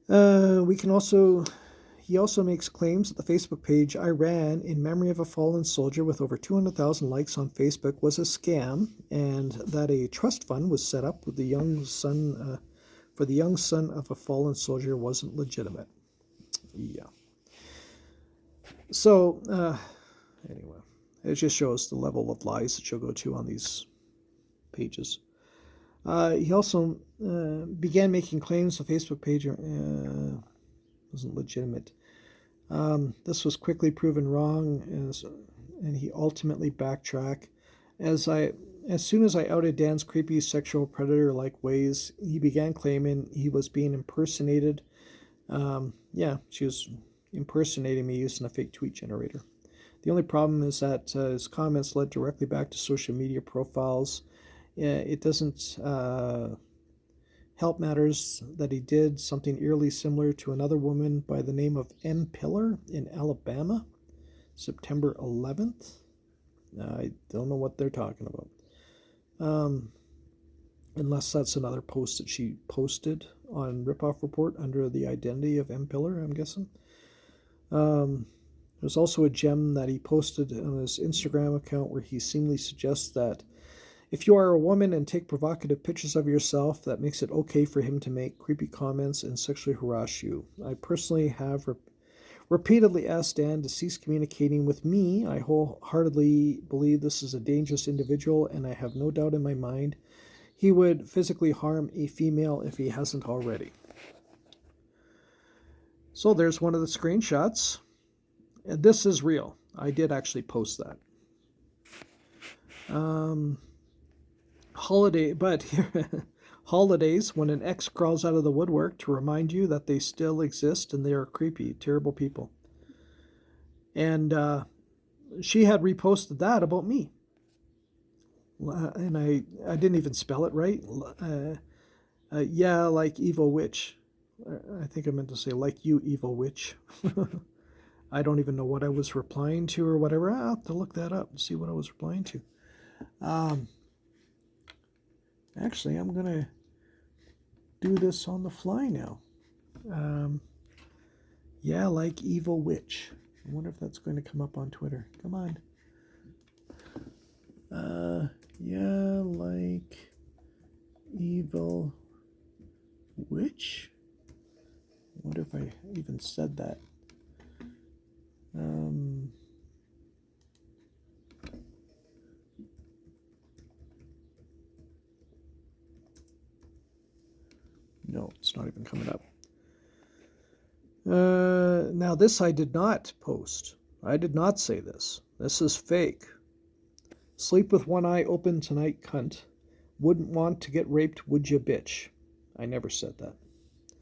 He also makes claims that the Facebook page I ran in memory of a fallen soldier with over 200,000 likes on Facebook was a scam, and that a trust fund was set up with the young son for the young son of a fallen soldier wasn't legitimate. Yeah. So, anyway, it just shows the level of lies that she'll go to on these pages. He also began making claims the Facebook page wasn't legitimate. This was quickly proven wrong, and he ultimately backtracked. As soon as I outed Dan's creepy sexual predator-like ways, he began claiming he was being impersonated. She was impersonating me using a fake tweet generator. The only problem is that his comments led directly back to social media profiles. It doesn't help matters that he did something eerily similar to another woman by the name of M. Pillar in Alabama, September 11th. I don't know what they're talking about. Unless that's another post that she posted on Ripoff Report under the identity of M. Pillar, I'm guessing. There's also a gem that he posted on his Instagram account where he seemingly suggests that if you are a woman and take provocative pictures of yourself, that makes it okay for him to make creepy comments and sexually harass you. I personally have repeatedly asked Dan to cease communicating with me. I wholeheartedly believe this is a dangerous individual, and I have no doubt in my mind he would physically harm a female if he hasn't already. So there's one of the screenshots. And this is real. I did actually post that. Holidays, when an ex crawls out of the woodwork to remind you that they still exist and they are creepy, terrible people. And she had reposted that about me. And I didn't even spell it right. Like evil witch. I think I meant to say, like you, evil witch. I don't even know what I was replying to or whatever. I'll have to look that up and see what I was replying to. Actually, I'm going to do this on the fly now. Like evil witch. I wonder if that's going to come up on Twitter. Come on. Like evil witch. I wonder if I even said that. No, it's not even coming up. Now this I did not post. I did not say this. This is fake. Sleep with one eye open tonight, cunt. Wouldn't want to get raped, would you, bitch? I never said that.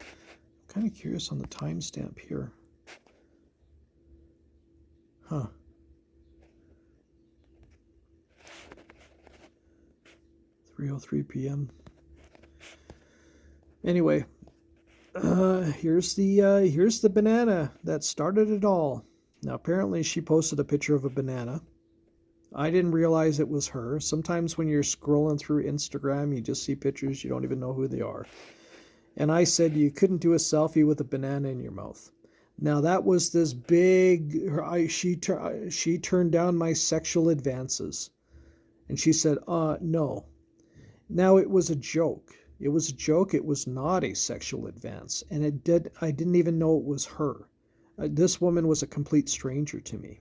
I'm kind of curious on the timestamp here. 3:03 p.m. Anyway, here's the banana that started it all. Now apparently she posted a picture of a banana. I didn't realize it was her. Sometimes when you're scrolling through Instagram, you just see pictures, you don't even know who they are. And I said you couldn't do a selfie with a banana in your mouth. Now that was this big. She turned down my sexual advances, and she said, no. Now it was a joke. It was a joke. It was not a sexual advance, and I didn't even know it was her. This woman was a complete stranger to me.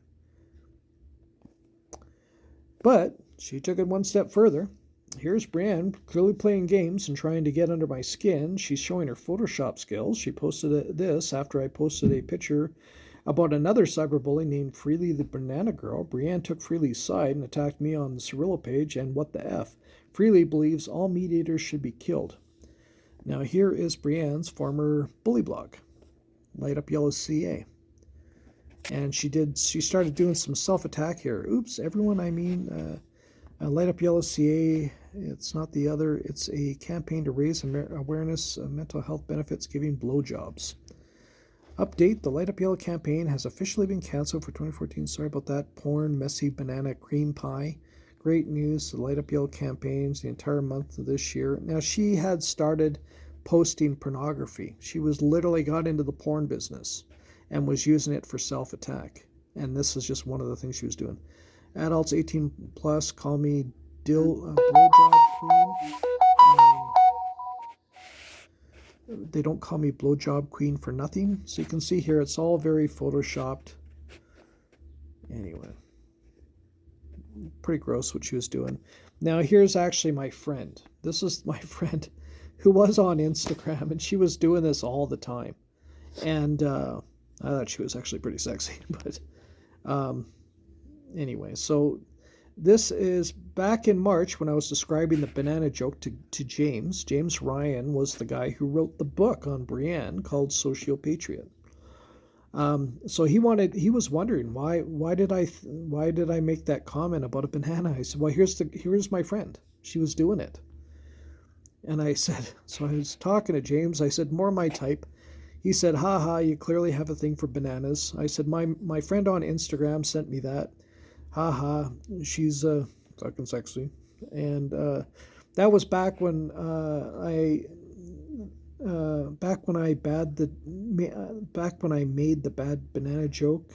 But she took it one step further. Here's Brianne clearly playing games and trying to get under my skin. She's showing her Photoshop skills. She posted this after I posted a picture About another cyberbully named Freely the Banana Girl, Brianne took Freely's side and attacked me on the Cirillo page, and what the F. Freely believes all mediators should be killed. Now here is Brianne's former bully blog, Light Up Yellow CA. And she started doing some self-attack here. Oops, everyone, Light Up Yellow CA, it's not the other, it's a campaign to raise awareness of mental health benefits giving blowjobs. Update, the Light Up Yellow campaign has officially been canceled for 2014. Sorry about that. Porn, messy banana cream pie. Great news, the Light Up Yellow campaigns the entire month of this year. Now, she had started posting pornography. She was literally got into the porn business and was using it for self-attack. And this is just one of the things she was doing. Adults 18 plus call me blowjob queen. They don't call me blowjob queen for nothing. So you can see here, it's all very photoshopped. Anyway, pretty gross what she was doing. Now here's actually my friend. This is my friend who was on Instagram, and she was doing this all the time. And I thought she was actually pretty sexy. But anyway, so this is back in March when I was describing the banana joke to James. James Ryan was the guy who wrote the book on Brianne called Sociopatriot. So he was wondering why did I make that comment about a banana? I said, well, here's my friend. She was doing it. And I said, so I was talking to James. I said, more my type. He said, haha, you clearly have a thing for bananas. I said, my friend on Instagram sent me that. Haha, she's fucking sexy. And that was back when I made the bad banana joke.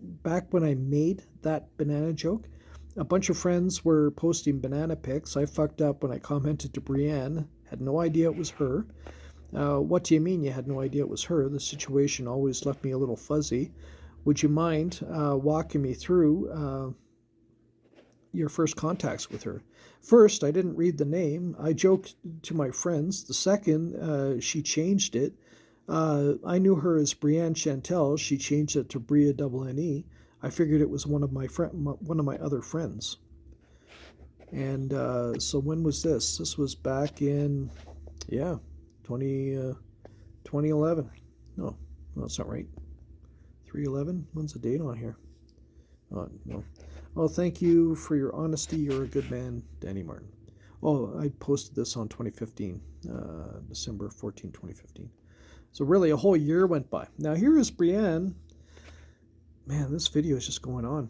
Back when I made that banana joke, a bunch of friends were posting banana pics. I fucked up when I commented to Brianne. Had no idea it was her. What do you mean you had no idea it was her? The situation always left me a little fuzzy. Would you mind walking me through your first contacts with her? First, I didn't read the name. I joked to my friends. The second, she changed it. I knew her as Brianne Chantal. She changed it to Bridaoublene. I figured it was one of my other friends. And so when was this? This was back in, 2011. No, that's not right. 3/11? When's the date on here? Oh, no. Oh, thank you for your honesty. You're a good man, Danny Martin. Oh, I posted this on 2015, December 14, 2015. So really a whole year went by. Now here is Brianne. Man, this video is just going on.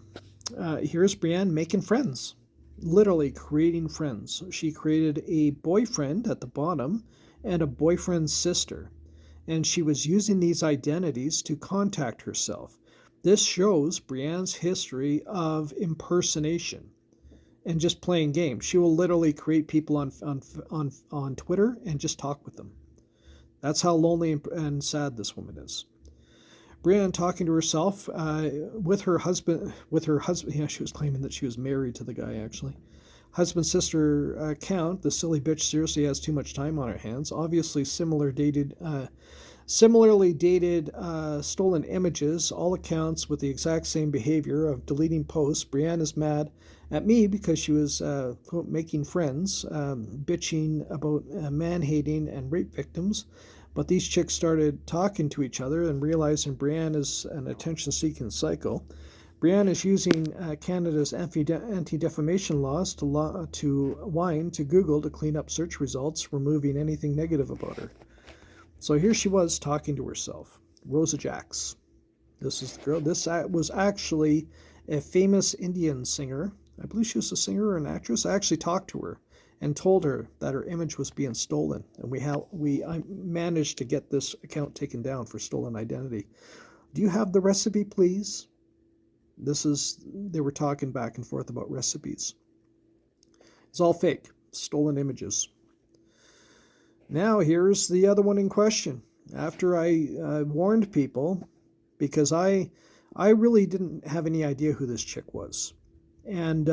Here's Brianne making friends. Literally creating friends. She created a boyfriend at the bottom and a boyfriend's sister. And she was using these identities to contact herself. This shows Brianne's history of impersonation and just playing games. She will literally create people on Twitter and just talk with them. That's how lonely and sad this woman is. Brianne talking to herself with her husband. Yeah, she was claiming that she was married to the guy actually. Husband sister account. The silly bitch seriously has too much time on her hands. Obviously similarly dated stolen images. All accounts with the exact same behavior of deleting posts. Brianne is mad at me because she was quote, making friends, bitching about man-hating and rape victims. But these chicks started talking to each other and realizing Brianne is an attention-seeking psycho. Brianne is using Canada's anti-defamation laws to whine to Google to clean up search results, removing anything negative about her. So here she was talking to herself. Rosa Jacks. This is the girl. This was actually a famous Indian singer. I believe she was a singer or an actress. I actually talked to her and told her that her image was being stolen. And I managed to get this account taken down for stolen identity. Do you have the recipe, please? They were talking back and forth about recipes. It's all fake, stolen images. Now here's the other one in question. After I warned people, because I really didn't have any idea who this chick was. And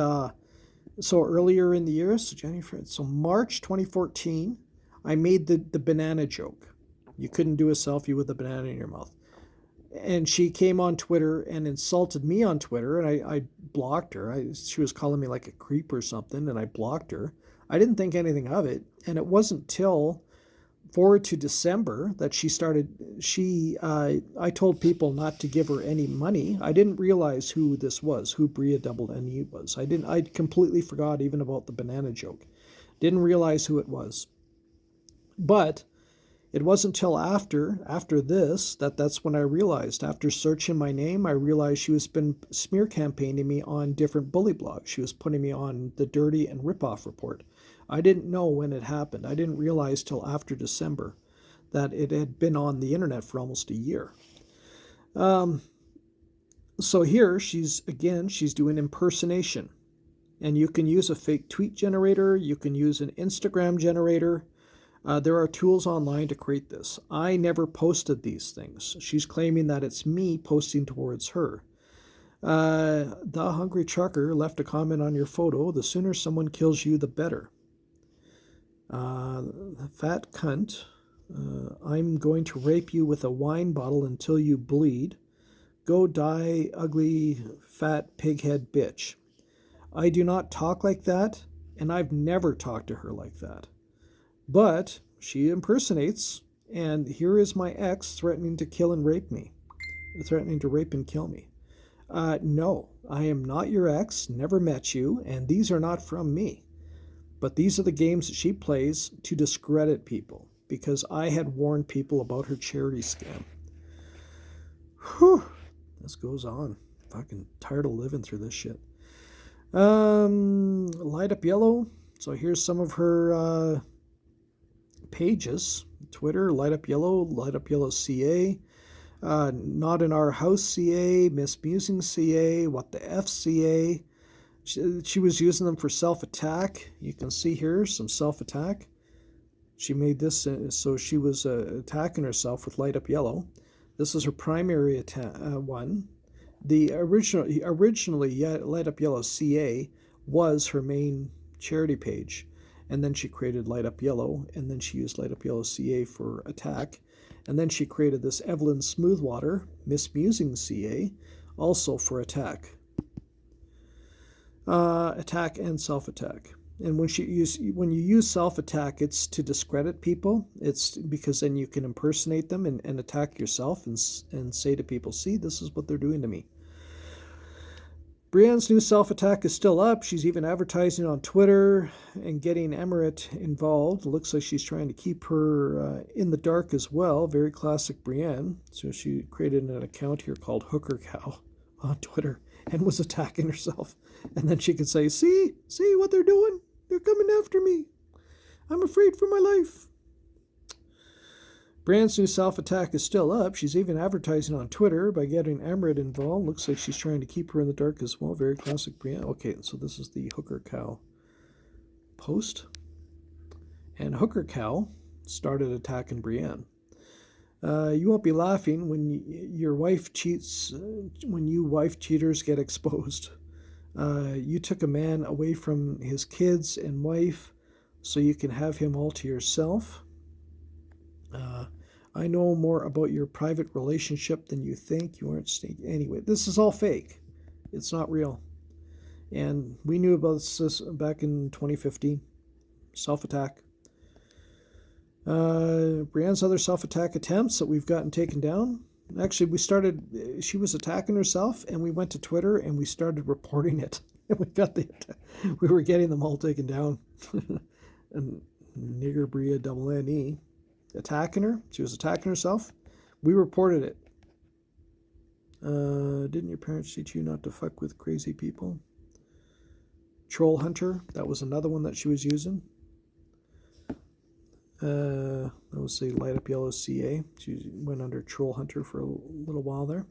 so earlier in the year, so March 2014, I made the banana joke. You couldn't do a selfie with a banana in your mouth. And she came on Twitter and insulted me on Twitter, and I blocked her. She was calling me like a creep or something, and I blocked her. I didn't think anything of it, and it wasn't till forward to December that she started. I told people not to give her any money. I didn't realize who this was, who Bridaoublene was. I completely forgot even about the banana joke. Didn't realize who it was. But it wasn't till after this that's when I realized. After searching my name, I realized she was been smear campaigning me on different bully blogs. She was putting me on the Dirty and Ripoff Report. I didn't know when it happened. I didn't realize till after December that it had been on the internet for almost a year. So here she's doing impersonation. And you can use a fake tweet generator. You can use an Instagram generator. There are tools online to create this. I never posted these things. She's claiming that it's me posting towards her. The Hungry Trucker left a comment on your photo. The sooner someone kills you, the better. Fat cunt. I'm going to rape you with a wine bottle until you bleed. Go die, ugly, fat, pighead bitch. I do not talk like that, and I've never talked to her like that. But she impersonates, and here is my ex threatening to kill and rape me. Threatening to rape and kill me. No, I am not your ex, never met you, and these are not from me. But these are the games that she plays to discredit people, because I had warned people about her charity scam. Whew, this goes on. Fucking tired of living through this shit. Light Up Yellow. So here's some of her pages. Twitter, Light Up Yellow CA, Not in Our House CA, Mismusing CA, What the F CA. She was using them for self-attack. You can see here some self-attack. She made this so she was attacking herself with Light Up Yellow. This is her primary one. The originally Light Up Yellow CA was her main charity page. And then she created Light Up Yellow, and then she used Light Up Yellow CA for attack. And then she created this Evelyn Smoothwater, Mismusing CA, also for attack. Attack and self-attack. And when you use self-attack, it's to discredit people. It's because then you can impersonate them and attack yourself and say to people, see, this is what they're doing to me. Brianne's new self-attack is still up. She's even advertising on Twitter and getting Amira involved. It looks like she's trying to keep her in the dark as well. Very classic Brianne. So she created an account here called Hooker Cow on Twitter and was attacking herself. And then she could say, see what they're doing? They're coming after me. I'm afraid for my life. Brianne's new self-attack is still up. She's even advertising on Twitter by getting Amira involved. Looks like she's trying to keep her in the dark as well. Very classic Brianne. Okay, so this is the Hooker Cow post. And Hooker Cow started attacking Brianne. You won't be laughing when your wife cheats, when you wife cheaters get exposed. You took a man away from his kids and wife so you can have him all to yourself. I know more about your private relationship than you think. You aren't sneaky. Anyway, this is all fake. It's not real. And we knew about this back in 2015. Self-attack. Brianne's other self-attack attempts that we've gotten taken down. Actually, she was attacking herself, and we went to Twitter and we started reporting it. And we were getting them all taken down. And nigger Bridaoublene attacking her. She was attacking herself. We reported it. Didn't your parents teach you not to fuck with crazy people? Troll Hunter. That was another one that she was using. That was the Light Up Yellow CA. She went under Troll Hunter for a little while there.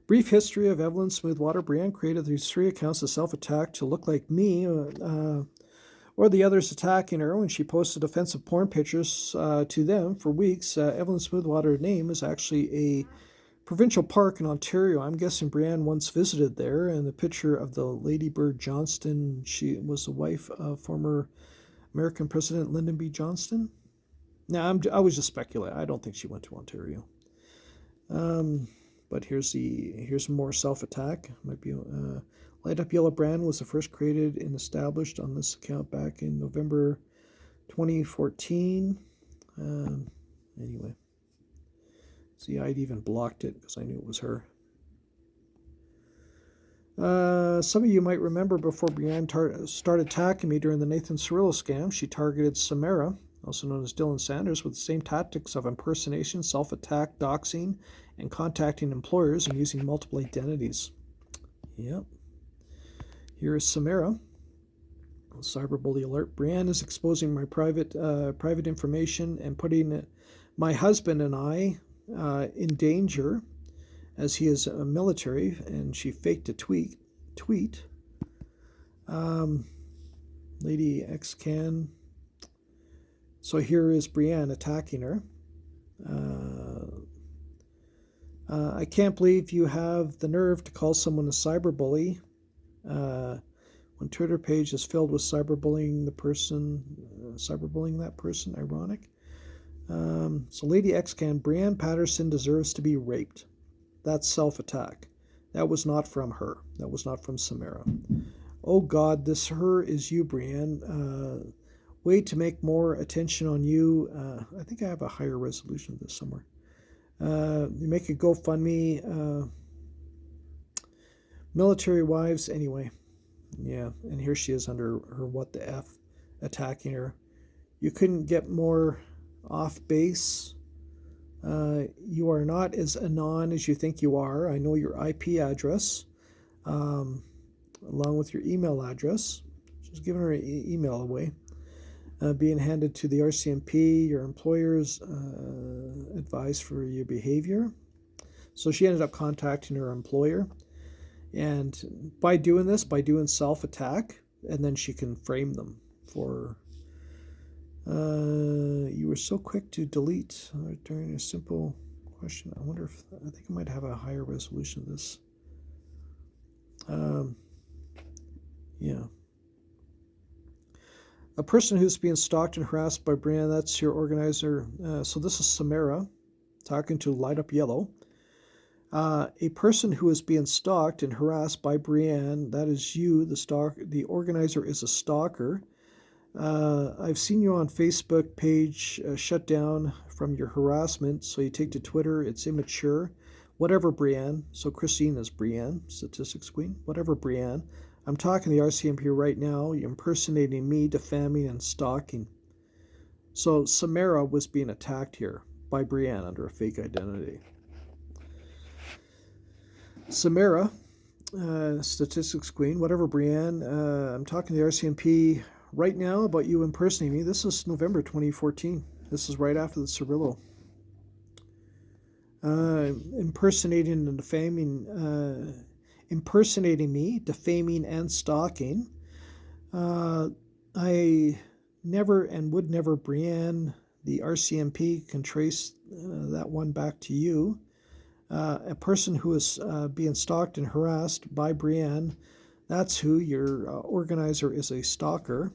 Brief history of Evelyn Smoothwater. Brianne created these 3 accounts of self-attack to look like me or the others attacking her when she posted offensive porn pictures to them for weeks. Evelyn Smoothwater's name is actually a provincial park in Ontario. I'm guessing Brianne once visited there, and the picture of the Lady Bird Johnston, she was the wife of former American President Lyndon B. Johnson. Now, I was just speculating. I don't think she went to Ontario. but here's more self-attack. Might be Light Up Yellow brand was the first created and established on this account back in November 2014. Anyway, see, I'd even blocked it because I knew it was her. Some of you might remember before Brianne started attacking me during the Nathan Cirillo scam, she targeted Samira, also known as Dylan Sanders, with the same tactics of impersonation, self-attack, doxing, and contacting employers and using multiple identities. Yep. Here is Samira. Cyberbully alert. Brianne is exposing my private information and putting my husband and I in danger, as he is a military, and she faked a tweet. Lady Xcan. So here is Brianne attacking her. I can't believe you have the nerve to call someone a cyberbully when Twitter page is filled with cyberbullying that person. Ironic. So Lady Xcan, Brianne Patterson deserves to be raped. That's self-attack. That was not from her. That was not from Samira. Oh God, this her is you, Brianne. Way to make more attention on you. I think I have a higher resolution of this somewhere. You make a GoFundMe. Military wives, anyway. Yeah, and here she is under her what the F, attacking her. You couldn't get more off base. You are not as anon as you think you are. I know your IP address, along with your email address. She's giving her email away. Being handed to the RCMP, your employer's advice for your behavior. So she ended up contacting her employer. And by doing self-attack, and then she can frame them for... you were so quick to delete during a simple question. I wonder if... I think I might have a higher resolution of this. Yeah. A person who's being stalked and harassed by Brianne, that's your organizer. So this is Samira talking to Light Up Yellow. A person who is being stalked and harassed by Brianne, that is you, the organizer is a stalker. I've seen you on Facebook page shut down from your harassment, so you take to Twitter. It's immature. Whatever, Brianne. So Christine is Brianne, statistics queen. Whatever, Brianne. I'm talking to the RCMP right now. You're impersonating me, defaming, and stalking. So Samira was being attacked here by Brianne under a fake identity. Samira, statistics queen. Whatever, Brianne. I'm talking to the RCMP right now about you impersonating me. This is November 2014. This is right after the Cirillo. Impersonating and defaming, impersonating me, defaming and stalking. I never and would never, Brianne, the RCMP can trace that one back to you. A person who is being stalked and harassed by Brianne, that's who. Your organizer is a stalker.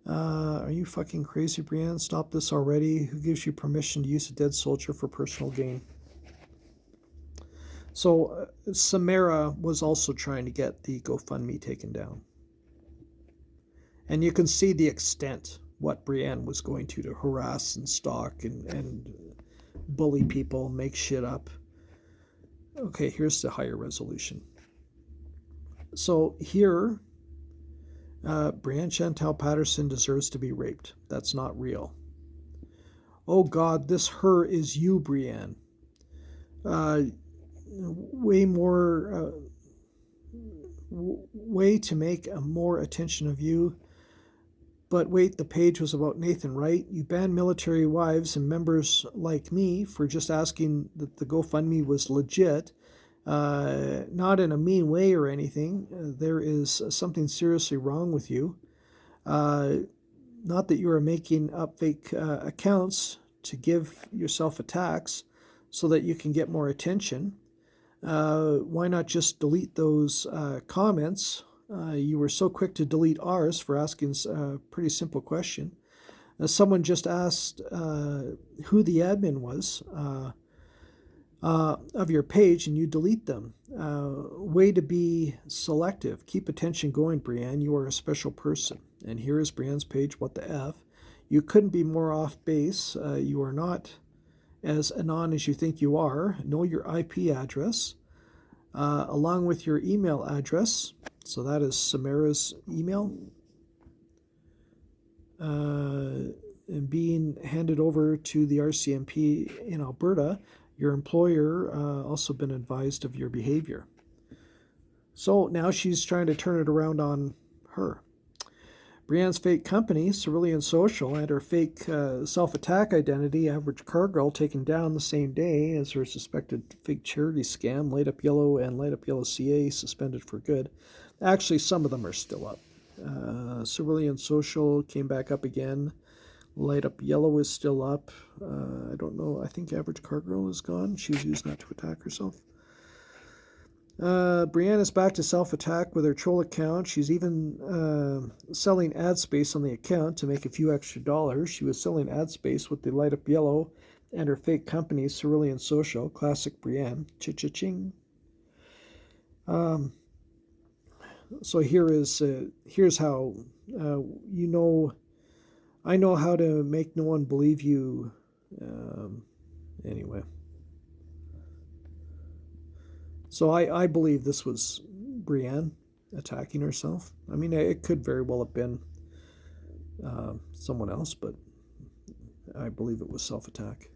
Are you fucking crazy, Brianne? Stop this already. Who gives you permission to use a dead soldier for personal gain? So Samira was also trying to get the GoFundMe taken down. And you can see the extent what Brianne was going to harass and stalk and bully people, make shit up. Okay, here's the higher resolution. So here, Brianne Chantal Patterson deserves to be raped. That's not real. Oh God, this her is you, Brianne. Way to make more attention of you. But wait, the page was about Nathan, right? You banned military wives and members like me for just asking that the GoFundMe was legit. Not in a mean way or anything. There is something seriously wrong with you. Not that you are making up fake accounts to give yourself attacks so that you can get more attention. Why not just delete those comments? You were so quick to delete ours for asking a pretty simple question. Someone just asked who the admin was. of your page and you delete them. Way to be selective. Keep attention going, Brianne. You are a special person. And here is Brianne's page. What the F? You couldn't be more off base. You are not as anon as you think you are. Know your IP address, along with your email address. So that is Amira's email. And being handed over to the RCMP in Alberta. Your employer also been advised of your behavior. So now she's trying to turn it around on her. Brianne's fake company, Cerulean Social, and her fake self-attack identity, Average Car Girl, taken down the same day as her suspected fake charity scam, Light Up Yellow and Light Up Yellow CA, suspended for good. Actually, some of them are still up. Cerulean Social came back up again. Light Up Yellow is still up. I don't know. I think Average Car Girl is gone. She's used that to attack herself. Brianne is back to self-attack with her troll account. She's even selling ad space on the account to make a few extra dollars. She was selling ad space with the Light Up Yellow and her fake company, Cerulean Social. Classic Brianne. Cha-cha-ching. So here's how I know how to make no one believe you. Anyway. So I believe this was Brianne attacking herself. I mean, it could very well have been someone else, but I believe it was self-attack.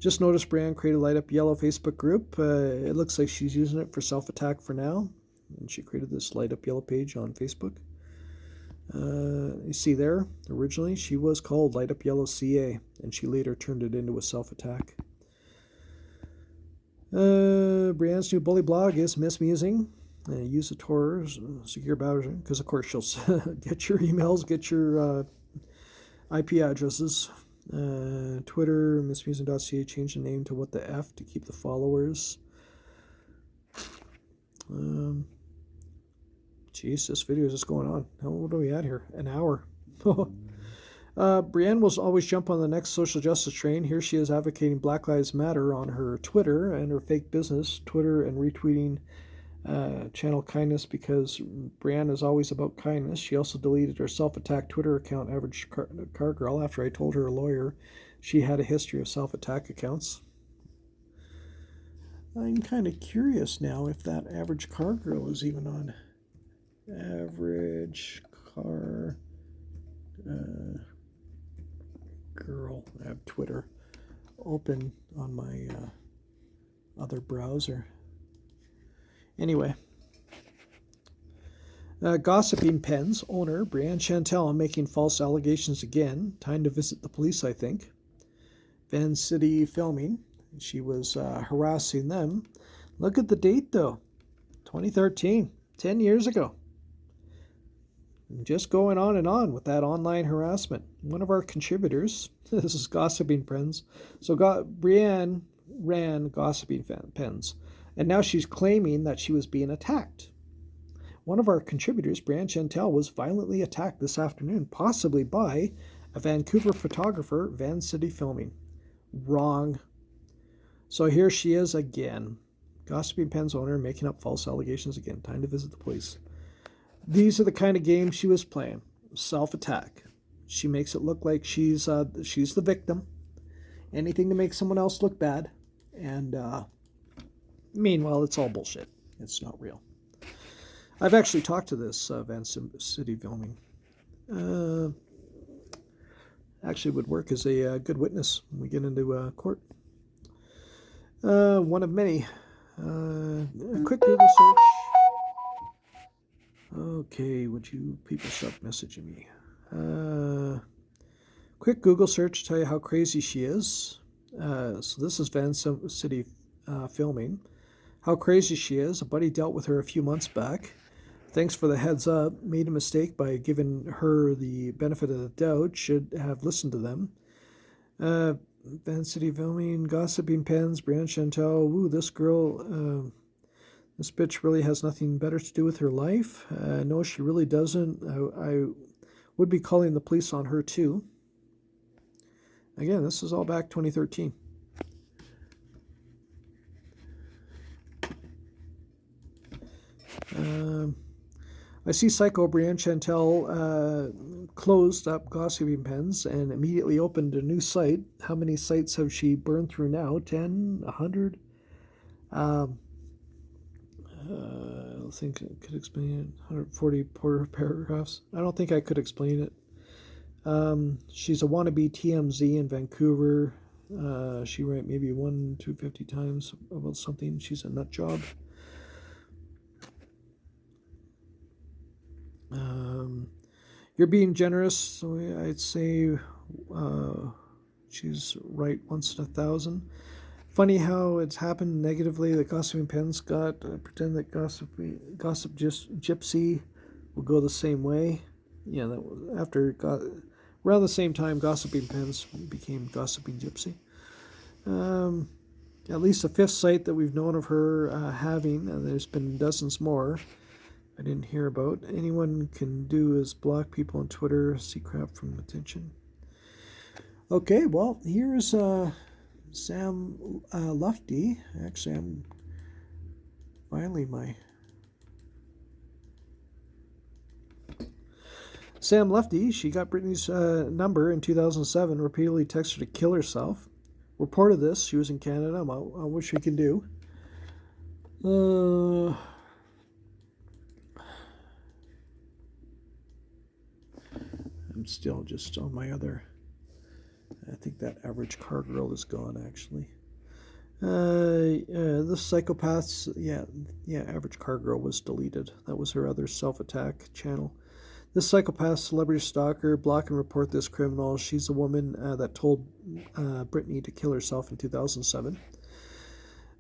Just noticed Brianne created a Light Up Yellow Facebook group. It looks like she's using it for self-attack for now. And she created this Light Up Yellow page on Facebook. You see there, originally she was called Light Up Yellow CA, and she later turned it into a self-attack. Brianne's new bully blog is mismusing. Use the Tor's secure browser, because of course she'll get your emails, get your IP addresses. Twitter, mismusing.ca, change the name to What the F to keep the followers. Jeez, this video is just going on. What are we at here? An hour. Brianne will always jump on the next social justice train. Here she is advocating Black Lives Matter on her Twitter and her fake business, Twitter, and retweeting channel kindness because Brianne is always about kindness. She also deleted her self-attack Twitter account, Average Car Girl, after I told her lawyer she had a history of self-attack accounts. I'm kind of curious now if that Average Car Girl is even on. Average Car Girl. I have Twitter open on my other browser. Anyway. Gossiping Pens owner Brianne Chantal making false allegations again. Time to visit the police, I think. Van City Filming. She was harassing them. Look at the date, though. 2013. 10 years ago. Just going on and on with that online harassment. One of our contributors, this is Gossiping Pens. So Brianne ran Gossiping Pens. And now she's claiming that she was being attacked. One of our contributors, Brianne Chantal, was violently attacked this afternoon, possibly by a Vancouver photographer, Van City Filming. Wrong. So here she is again. Gossiping Pens owner making up false allegations again. Time to visit the police. These are the kind of games she was playing. Self-attack. She makes it look like she's the victim. Anything to make someone else look bad. And meanwhile, it's all bullshit. It's not real. I've actually talked to this Van City Filming. Actually would work as a good witness when we get into court. One of many. A quick Google search. Okay, would you people stop messaging me? Quick Google search to tell you how crazy she is. So this is Van City Filming. How crazy she is. A buddy dealt with her a few months back. Thanks for the heads up. Made a mistake by giving her the benefit of the doubt. Should have listened to them. Van City Filming, Gossiping Pens, Brianne Chantal. Ooh, this girl... this bitch really has nothing better to do with her life. No, she really doesn't. I would be calling the police on her, too. Again, this is all back 2013. I see Psycho Brianne Chantal closed up gossiping pens and immediately opened a new site. How many sites have she burned through now? 10? 100? I think I could explain it. 140 paragraphs. I don't think I could explain it. She's a wannabe TMZ in Vancouver. She write maybe 250 times about something. She's a nut job. You're being generous, so I'd say she's right once in 1,000. Funny how it's happened negatively. The gossiping pens got pretend that gossip gypsy will go the same way. Yeah, that was around the same time gossiping pens became gossiping gypsy. At least the fifth site that we've known of her having, and there's been dozens more I didn't hear about. Anyone can do is block people on Twitter, see crap from attention. Okay, well, here's Sam Lufty. Actually, I'm finally Sam Lefty. She got Britney's number in 2007, repeatedly texted her to kill herself. Reported this. She was in Canada. I wish we can do. I'm still just on my other. I think that average car girl is gone, actually. The psychopaths, average car girl was deleted. That was her other self-attack channel. This psychopath, celebrity stalker, block and report this criminal. She's the woman that told Britney to kill herself in 2007.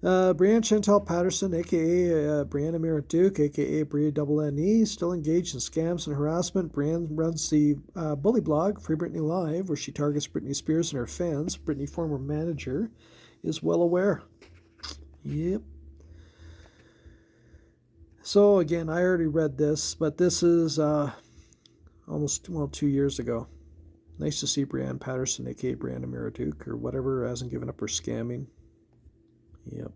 Brianne Chantal Patterson, a.k.a. Brianne Amira Duke, a.k.a. Bridaoublene, still engaged in scams and harassment. Brianne runs the bully blog, Free Britney Live, where she targets Britney Spears and her fans. Britney, former manager, is well aware. Yep. So, again, I already read this, but this is almost 2 years ago. Nice to see Brianne Patterson, a.k.a. Brianne Amira Duke, or whatever, hasn't given up her scamming. Yep.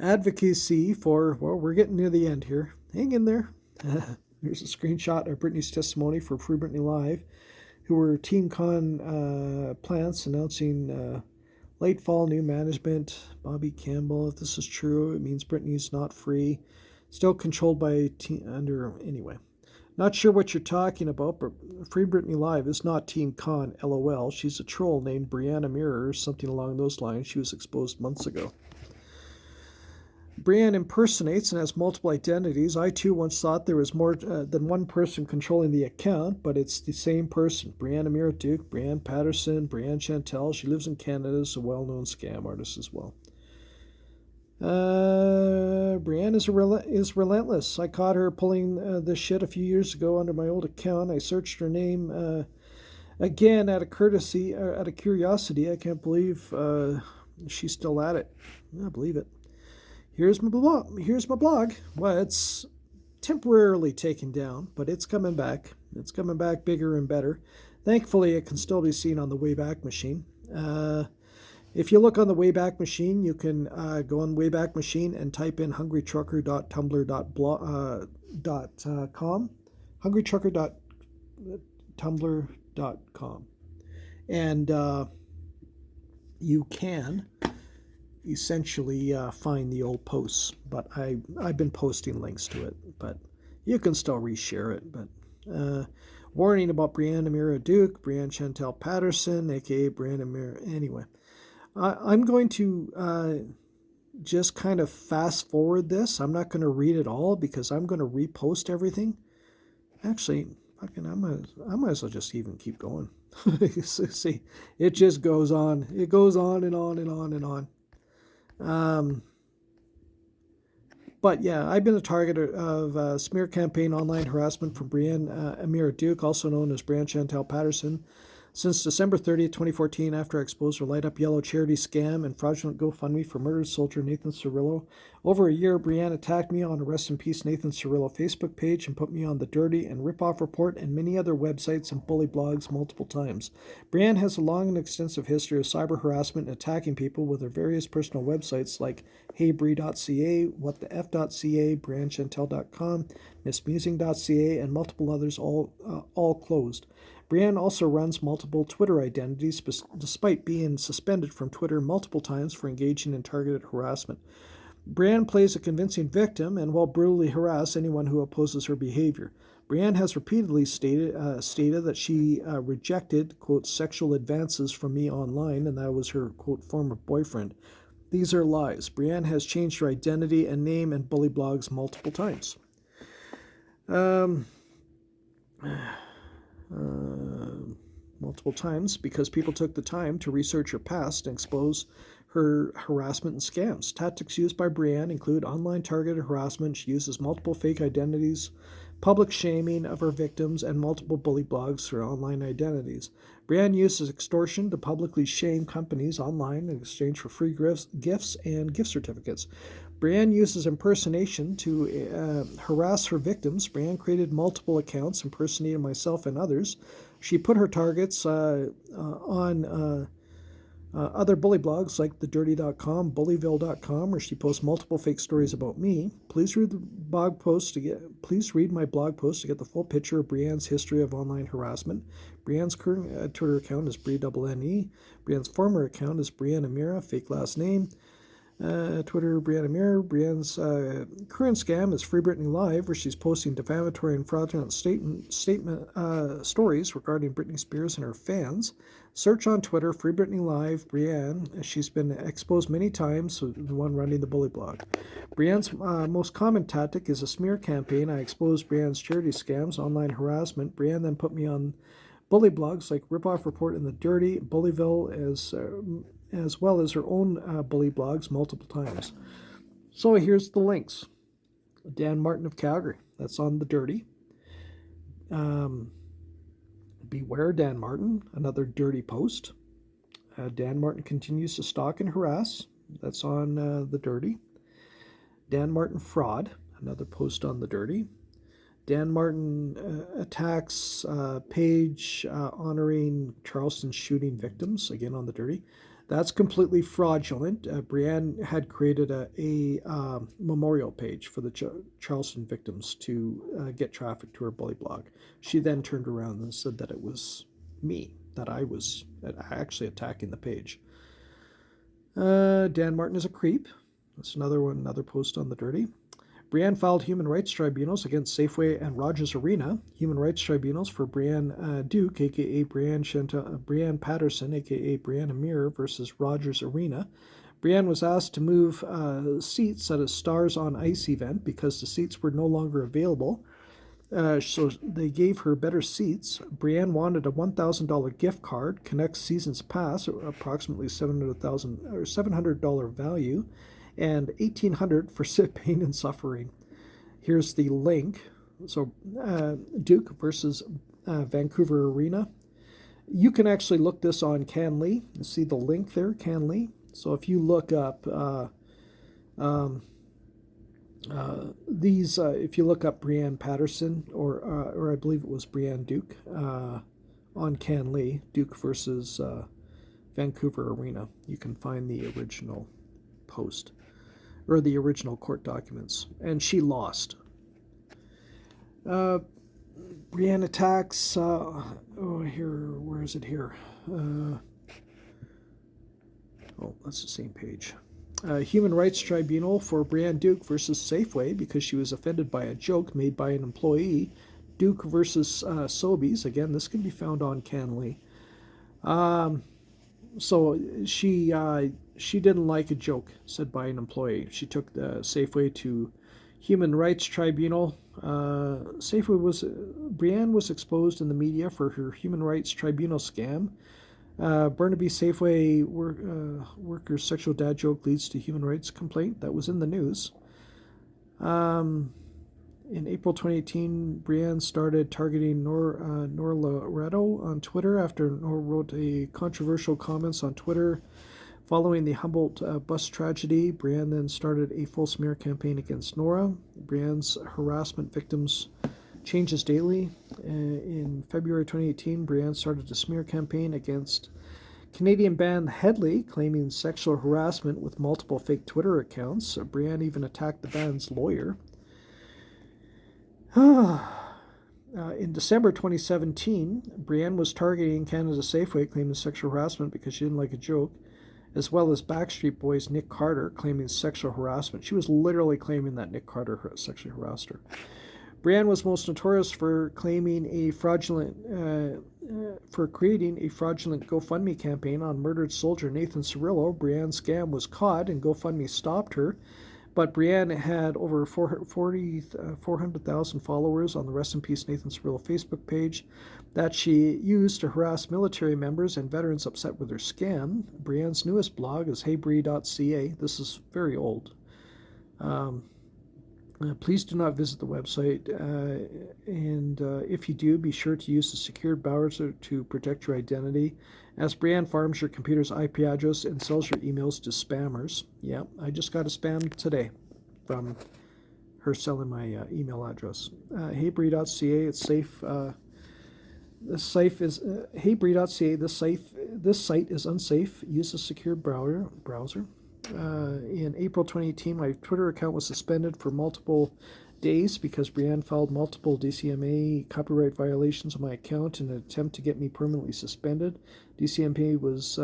Advocacy for, well, we're getting near the end here. Hang in there. Here's a screenshot of Britney's testimony for Free Britney Live, who were Team Con plants announcing late fall new management. Bobby Campbell, if this is true, it means Britney's not free. Still controlled by anyway. Not sure what you're talking about, but Free Britney Live is not Team Con, LOL. She's a troll named Brianne Amira or something along those lines. She was exposed months ago. Brianne impersonates and has multiple identities. I too once thought there was more than one person controlling the account, but it's the same person. Brianne Amira Duke, Brianne Patterson, Brianne Chantal. She lives in Canada, is a well-known scam artist as well. Brianne is relentless. I caught her pulling this shit a few years ago under my old account. I searched her name again out of curiosity. I can't believe she's still at it. I believe it. Here's my blog. Well, it's temporarily taken down, but it's coming back. It's coming back bigger and better. Thankfully, it can still be seen on the Wayback Machine. If you look on the Wayback Machine, you can go on Wayback Machine and type in hungrytrucker.tumblr.com, hungrytrucker.tumblr.com, and you can essentially find the old posts. But I've been posting links to it, but you can still reshare it. But warning about Brianne Amira Duke, Brianne Chantal Patterson, aka Brianne Amira. Anyway. I'm going to just kind of fast forward this. I'm not going to read it all because I'm going to repost everything. Actually, I might as well just even keep going. See, it just goes on. It goes on and on and on and on. But yeah, I've been a target of smear campaign online harassment from Brianne Amira Duke, also known as Brianne Chantal Patterson. Since December 30th, 2014, after I exposed her light up yellow charity scam and fraudulent GoFundMe for murdered soldier Nathan Cirillo, over a year, Brianne attacked me on a Rest in Peace Nathan Cirillo Facebook page and put me on the Dirty and Ripoff Report and many other websites and bully blogs multiple times. Brianne has a long and extensive history of cyber harassment and attacking people with her various personal websites like heybree.ca, whatthef.ca, briannechantal.com, missmusing.ca, and multiple others, all closed. Brianne also runs multiple Twitter identities despite being suspended from Twitter multiple times for engaging in targeted harassment. Brianne plays a convincing victim and will brutally harass anyone who opposes her behavior. Brianne has repeatedly stated that she rejected, quote, sexual advances from me online, and that was her, quote, former boyfriend. These are lies. Brianne has changed her identity and name and bully blogs multiple times. Multiple times because people took the time to research her past and expose her harassment and scams. Tactics used by Brianne include online targeted harassment. She uses multiple fake identities, public shaming of her victims, and multiple bully blogs for online identities. Brianne uses extortion to publicly shame companies online in exchange for free gifts and gift certificates. Brianne uses impersonation to harass her victims. Brianne created multiple accounts impersonating myself and others. She put her targets on other bully blogs like thedirty.com, bullyville.com, where she posts multiple fake stories about me. Please read my blog post to get the full picture of Brianne's history of online harassment. Brianne's current Twitter account is Bridaoublene. Brianne's former account is Brianne Amira, fake last name. Twitter, Brianne Amira. Brianne's current scam is Free Britney Live, where she's posting defamatory and fraudulent statement stories regarding Britney Spears and her fans. Search on Twitter, Free Britney Live, Brianne. She's been exposed many times, so the one running the bully blog. Brianne's most common tactic is a smear campaign. I exposed Brianne's charity scams, online harassment. Brianne then put me on bully blogs like Ripoff Report and The Dirty, Bullyville, as well as her own bully blogs multiple times. So here's the links. Dan Martin of Calgary, that's on The Dirty. Beware Dan Martin, another dirty post. Dan Martin continues to stalk and harass, that's on The Dirty. Dan Martin fraud, another post on The Dirty. Dan Martin attacks page honoring Charleston shooting victims, again on The Dirty. That's completely fraudulent. Brianne had created a memorial page for the Charleston victims to get traffic to her bully blog. She then turned around and said that it was me, that I was actually attacking the page. Dan Martin is a creep. That's another post on The Dirty. Brianne filed human rights tribunals against Safeway and Rogers Arena. Human rights tribunals for Brianne Duke, a.k.a. Brianne Patterson, a.k.a. Brianne Amira, versus Rogers Arena. Brianne was asked to move seats at a Stars on Ice event because the seats were no longer available. So they gave her better seats. Brianne wanted a $1,000 gift card, Connect Seasons Pass, approximately $700 value, and $1,800 for sit, pain, and suffering. Here's the link. So Duke versus Vancouver Arena. You can actually look this on Canly. You see the link there, Canly. So if you look up if you look up Brianne Patterson, or I believe it was Brianne Duke, on Canly, Duke versus Vancouver Arena, you can find the original post, or the original court documents, and she lost. Brianne attacks, where is it here? That's the same page. Human Rights Tribunal for Brianne Duke versus Safeway because she was offended by a joke made by an employee. Duke versus Sobeys. Again, this can be found on Canly. So she didn't like a joke said by an employee. She took the Safeway to Human Rights Tribunal. Brianne was exposed in the media for her Human Rights Tribunal scam. Burnaby Safeway worker's sexual dad joke leads to human rights complaint. That was in the news. In April 2018, Brianne started targeting Nor Loretto on Twitter after Nor wrote a controversial comments on Twitter following the Humboldt bus tragedy. Brianne then started a full smear campaign against Nora. Brianne's harassment victims changes daily. In February 2018, Brianne started a smear campaign against Canadian band Headley, claiming sexual harassment with multiple fake Twitter accounts. Brianne even attacked the band's lawyer. In December 2017, Brianne was targeting Canada Safeway, claiming sexual harassment because she didn't like a joke, as well as Backstreet Boys' Nick Carter, claiming sexual harassment. She was literally claiming that Nick Carter sexually harassed her. Brianne was most notorious for creating a fraudulent GoFundMe campaign on murdered soldier Nathan Cirillo. Brianne's scam was caught and GoFundMe stopped her. But Brianne had over 400,000 followers on the Rest in Peace Nathan Cirillo Facebook page that she used to harass military members and veterans upset with her scam. Brianne's newest blog is heybree.ca. This is very old. Please do not visit the website, and if you do, be sure to use the secured browser to protect your identity, as Brianne farms your computer's IP address and sells your emails to spammers. Yeah, I just got a spam today from her selling my email address. Heybree.ca, it's safe. This site is heybree.ca. This site is unsafe. Use a secured browser. In April 2018, my Twitter account was suspended for multiple days because Brianne filed multiple DCMA copyright violations on my account in an attempt to get me permanently suspended. DCMA was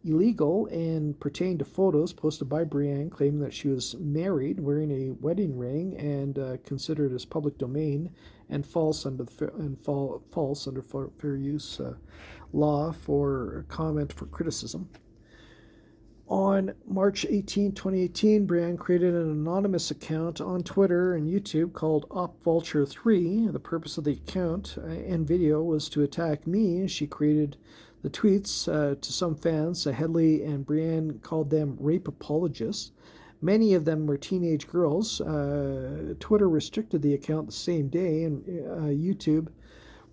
illegal and pertained to photos posted by Brianne claiming that she was married, wearing a wedding ring, and considered as public domain and false under fair use law for comment for criticism. On March 18, 2018, Brianne created an anonymous account on Twitter and YouTube called OpVulture3. The purpose of the account and video was to attack me. She created the tweets to some fans. Headley and Brianne called them rape apologists. Many of them were teenage girls. Twitter restricted the account the same day, and YouTube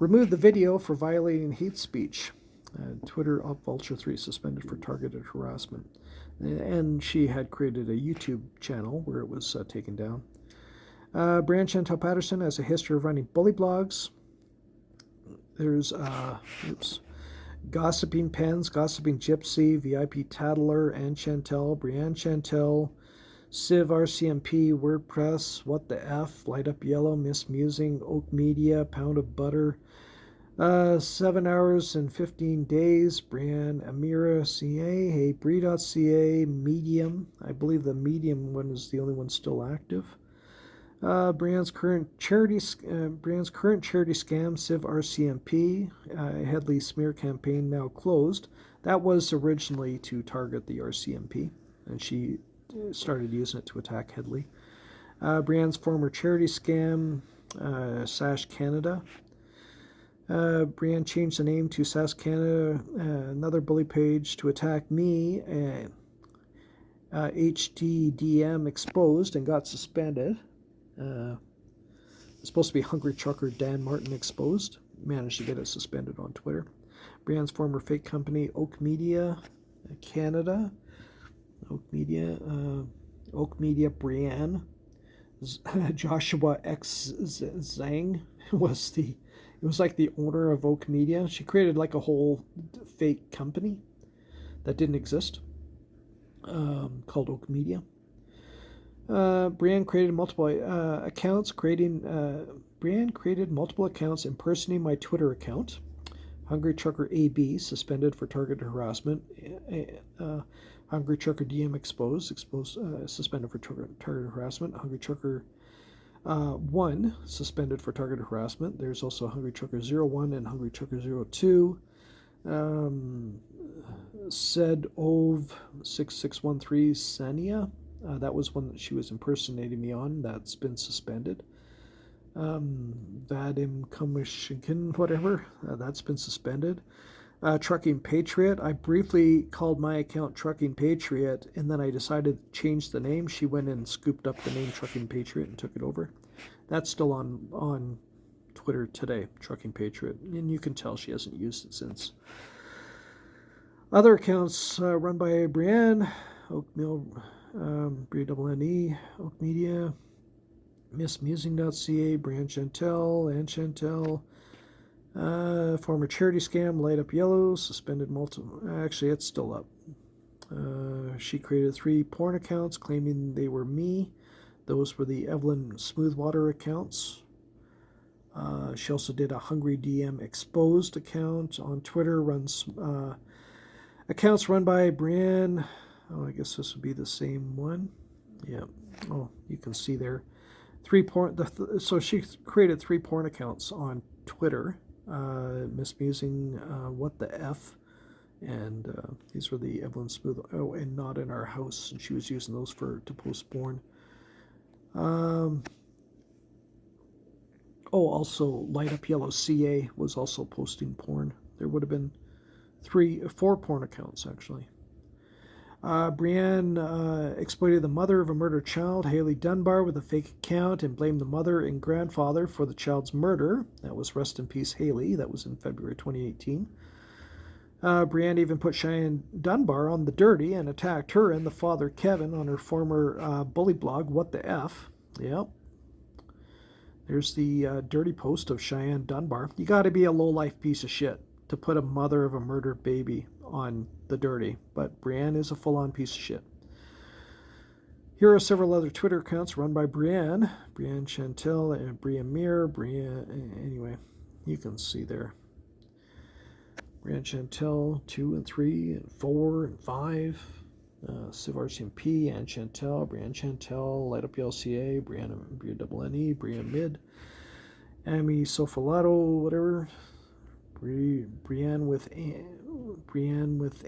removed the video for violating hate speech. Twitter OpVulture3 suspended for targeted harassment. And she had created a YouTube channel where it was taken down. Brianne Chantal Patterson has a history of running bully blogs. There's Gossiping Pens, Gossiping Gypsy, VIP Tattler, and Chantal, Brianne Chantal, Civ RCMP, WordPress, What the F, Light Up Yellow, Miss Musing, Oak Media, Pound of Butter, 7 hours and 15 days, Brianne, Amira CA, heybree.ca, Medium. I believe the Medium one is the only one still active. Brianne's current charity scam, Civ RCMP, Headley smear campaign now closed. That was originally to target the RCMP, and she started using it to attack Headley. Brianne's former charity scam, Sash Canada. Brianne changed the name to SAS Canada, another bully page to attack me. HDDM exposed and got suspended. It's supposed to be Hungry Trucker Dan Martin exposed. Managed to get it suspended on Twitter. Brianne's former fake company, Oak Media Canada. Oak Media Brianne. Joshua X Zhang was it was like the owner of Oak Media. She created like a whole fake company that didn't exist, called Oak Media. Brianne created multiple accounts. Brianne created multiple accounts impersonating my Twitter account. Hungry Trucker AB suspended for targeted harassment. Hungry Trucker DM exposed suspended for targeted harassment. Hungry Trucker 1 suspended for targeted harassment. There's also Hungry Trucker 01 and Hungry Trucker 02. Said Ove 6613 Sania. That was one that she was impersonating me on. That's been suspended. Vadim Komishikin, whatever. That's been suspended. Trucking Patriot. I briefly called my account Trucking Patriot, and then I decided to change the name. She went and scooped up the name Trucking Patriot and took it over. That's still on Twitter today, Trucking Patriot, and you can tell she hasn't used it since. Other accounts run by Brianne, Oakmill, Bridaoublene, Oak Media, MissMusing.ca, Brianne Chantal, and Chantal. Former charity scam, Light Up Yellow, suspended multiple. Actually, it's still up. She created 3 porn accounts claiming they were me. Those were the Evelyn Smoothwater accounts. She also did a Hungry DM Exposed account on Twitter. Runs accounts run by Brianne. Oh, I guess this would be the same one. Yeah. Oh, you can see there. 3 porn. So she created 3 porn accounts on Twitter. MissMusing, What the F, and these were the Evelyn Smooth. Oh, and Not in Our House, and she was using those to post porn. Also Light Up Yellow CA was also posting porn. There would have been 4 porn accounts actually. Brianne exploited the mother of a murdered child, Haley Dunbar, with a fake account and blamed the mother and grandfather for the child's murder. That was Rest in Peace Haley. That was in February 2018. Brianne even put Cheyenne Dunbar on the dirty and attacked her and the father, Kevin, on her former bully blog, What the F. Yep. There's the dirty post of Cheyenne Dunbar. You got to be a low-life piece of shit to put a mother of a murdered baby on the dirty, but Brianne is a full-on piece of shit. Here are several other Twitter accounts run by Brianne Chantal, and Amira. Anyway, you can see there. Brianne Chantal 2 and 3 and 4 and 5. Civ RCMP, Anne Chantal, Brianne Chantal, Light Up LCA, Bridaoublene, Brianne Mid, Amy Sofalato, whatever. Brianne with Ain, Brianne with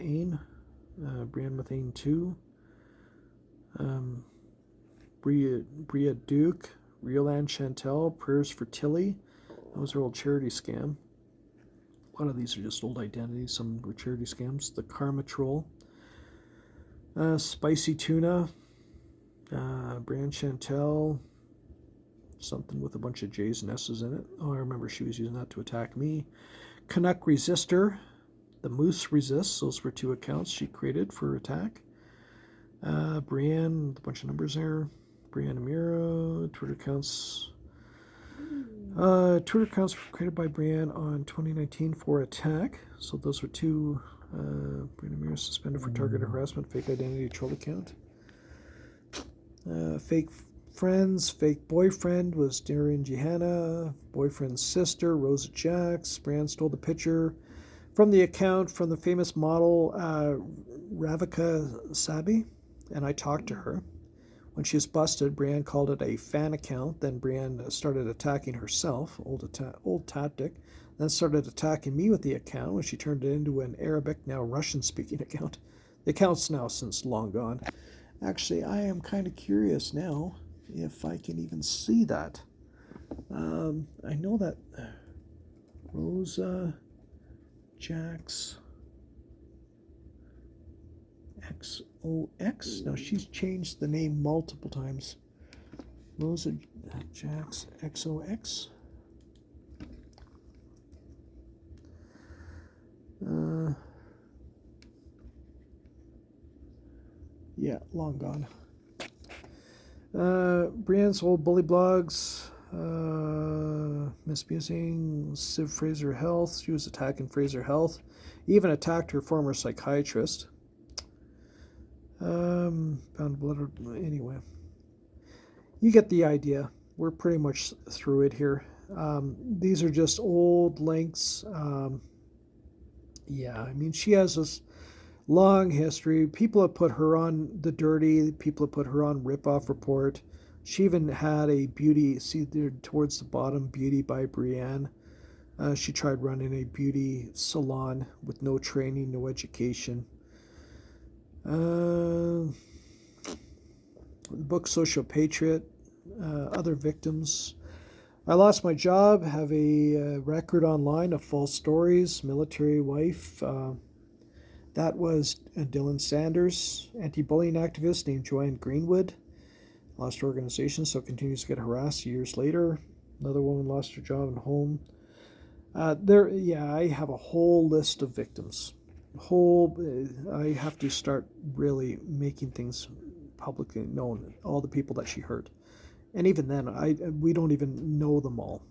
Ain 2, Bria Duke, Real Anne Chantal, Prayers for Tilly. That was her old charity scam. A lot of these are just old identities. Some were charity scams. The Karma Troll, Spicy Tuna, Brianne Chantal, something with a bunch of J's and S's in it. Oh, I remember she was using that to attack me. Canuck Resistor, the Moose Resists. Those were 2 accounts she created for attack. Brianne, a bunch of numbers there. Brianne Amira, Twitter accounts. Twitter accounts were created by Brianne on 2019 for attack. So those were 2. Brianne Amira suspended for targeted harassment, fake identity, troll account. Fake friends, fake boyfriend was Darren Johanna, boyfriend's sister, Rosa Jacks. Brianne stole the picture from the account from the famous model Ravika Sabi, and I talked to her. When she was busted, Brianne called it a fan account. Then Brianne started attacking herself, old tactic. Then started attacking me with the account when she turned it into an Arabic, now Russian-speaking account. The account's now since long gone. Actually, I am kind of curious now if I can even see that. I know that Rosa Jacks XOX. No, she's changed the name multiple times. Rosa Jacks XOX. Yeah, long gone. Brianne's old bully blogs. MissMusing, Civ Fraser Health. She was attacking Fraser Health. Even attacked her former psychiatrist. Found blood. Anyway, you get the idea. We're pretty much through it here. These are just old links. Yeah, I mean, she has this long history. People have put her on the dirty. People have put her on Ripoff Report. She even had a beauty, see there towards the bottom, Beauty by Brianne. She tried running a beauty salon with no training, no education. The book Social Patriot, Other Victims. I lost my job, have a record online of false stories, military wife. That was Dylan Sanders, anti-bullying activist named Joanne Greenwood. Lost her organization, so continues to get harassed years later. Another woman lost her job and home. I have a whole list of victims. I have to start really making things publicly known. All the people that she hurt, and even then, we don't even know them all.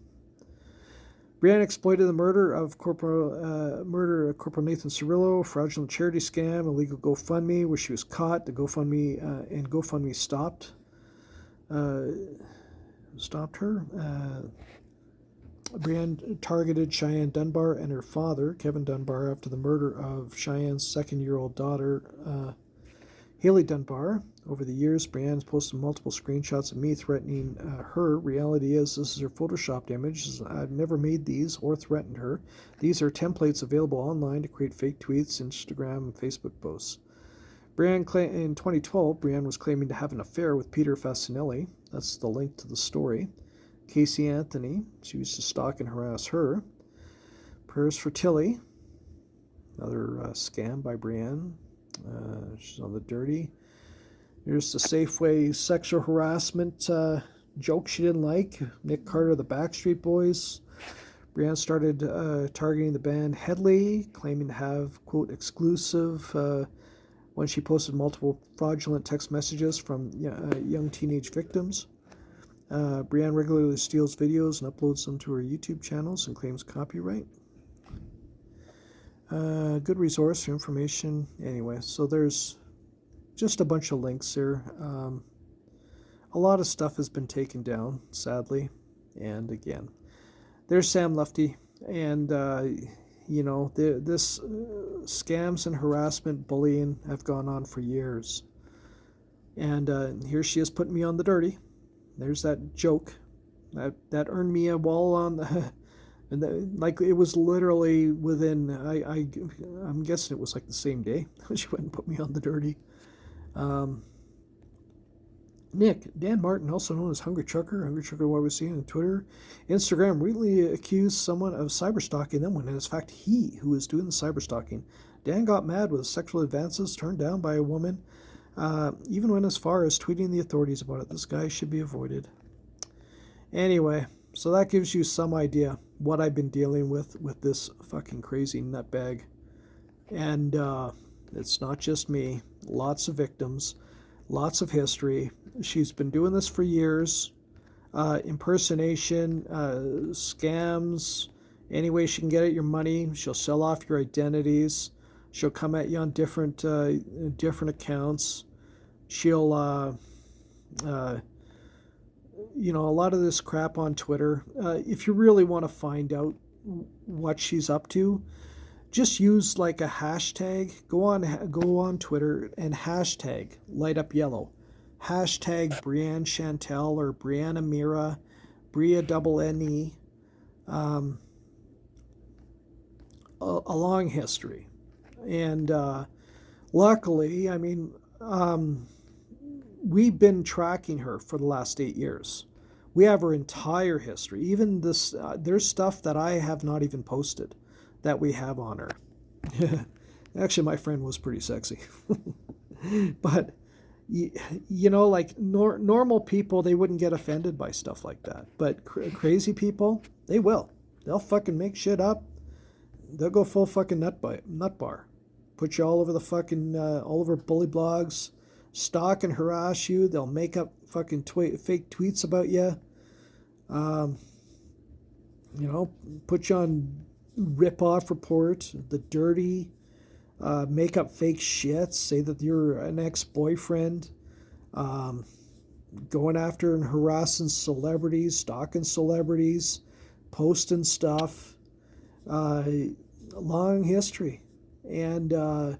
Brianne exploited the murder of Corporal Nathan Cirillo, fraudulent charity scam, illegal GoFundMe, where she was caught. The GoFundMe stopped her. Brianne targeted Cheyenne Dunbar and her father, Kevin Dunbar, after the murder of Cheyenne's second-year-old daughter, Haley Dunbar. Over the years, Brianne's posted multiple screenshots of me threatening her. Reality is, this is her photoshopped image. I've never made these or threatened her. These are templates available online to create fake tweets, Instagram, and Facebook posts. In 2012, Brianne was claiming to have an affair with Peter Fasinelli. That's the link to the story. Casey Anthony, she used to stalk and harass her. Prayers for Tilly, another scam by Brianne. She's on the dirty. Here's the Safeway sexual harassment joke she didn't like. Nick Carter, the Backstreet Boys. Brianne started targeting the band Headley, claiming to have, quote, exclusive when she posted multiple fraudulent text messages from young teenage victims. Brianne regularly steals videos and uploads them to her YouTube channels and claims copyright. Good resource for information. Anyway, so there's just a bunch of links there. A lot of stuff has been taken down, sadly. And again, there's Sam Lefty. And, this scams and harassment, bullying have gone on for years. And here she is putting me on the dirty. There's that joke that earned me a wall on the... And like it was literally within, I'm guessing it was like the same day she went and put me on the dirty. Nick, Dan Martin, also known as Hungry Trucker, what we're seeing on Twitter, Instagram, recently accused someone of cyberstalking them when it is in fact he who is doing the cyberstalking. Dan got mad with sexual advances turned down by a woman, even went as far as tweeting the authorities about it. This guy should be avoided. Anyway, so that gives you some idea what I've been dealing with this fucking crazy nutbag. And it's not just me. Lots of victims, lots of history. She's been doing this for years. Impersonation, scams, any way she can get at your money. She'll sell off your identities. She'll come at you on different accounts. She'll a lot of this crap on Twitter. If you really want to find out what she's up to, just use like a hashtag. Go on Twitter and hashtag light up yellow. Hashtag Brianne Chantal or Brianne Amira, Bridaoublene. A long history. And luckily, we've been tracking her for the last 8 years. We have her entire history. Even this, there's stuff that I have not even posted that we have on her. Actually, my friend was pretty sexy. But, normal people, they wouldn't get offended by stuff like that. But crazy people, they will. They'll fucking make shit up. They'll go full fucking nut bar. Put you all over the fucking, all over bully blogs. Stalk and harass you. They'll make up fucking fake tweets about you. Put you on rip-off report, the dirty, make up fake shit, say that you're an ex-boyfriend, going after and harassing celebrities, stalking celebrities, posting stuff, long history. And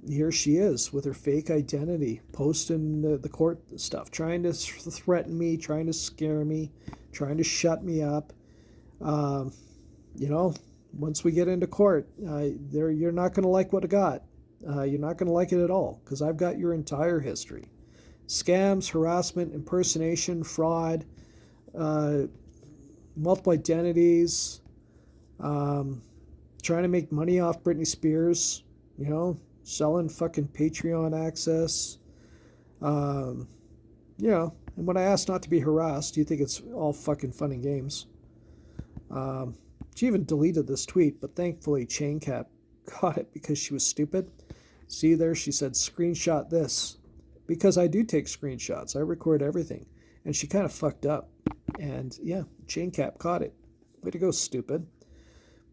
here she is with her fake identity, posting the court stuff, trying to threaten me, trying to scare me, trying to shut me up. Once we get into court, you're not going to like what I got. You're not going to like it at all, because I've got your entire history. Scams, harassment, impersonation, fraud, multiple identities, trying to make money off Britney Spears, selling fucking Patreon access. And when I asked not to be harassed, you think it's all fucking fun and games. She even deleted this tweet, but thankfully Chaincat got it because she was stupid. See there, she said, screenshot this. Because I do take screenshots. I record everything. And she kind of fucked up. And yeah, Chaincat caught it. Way to go, stupid.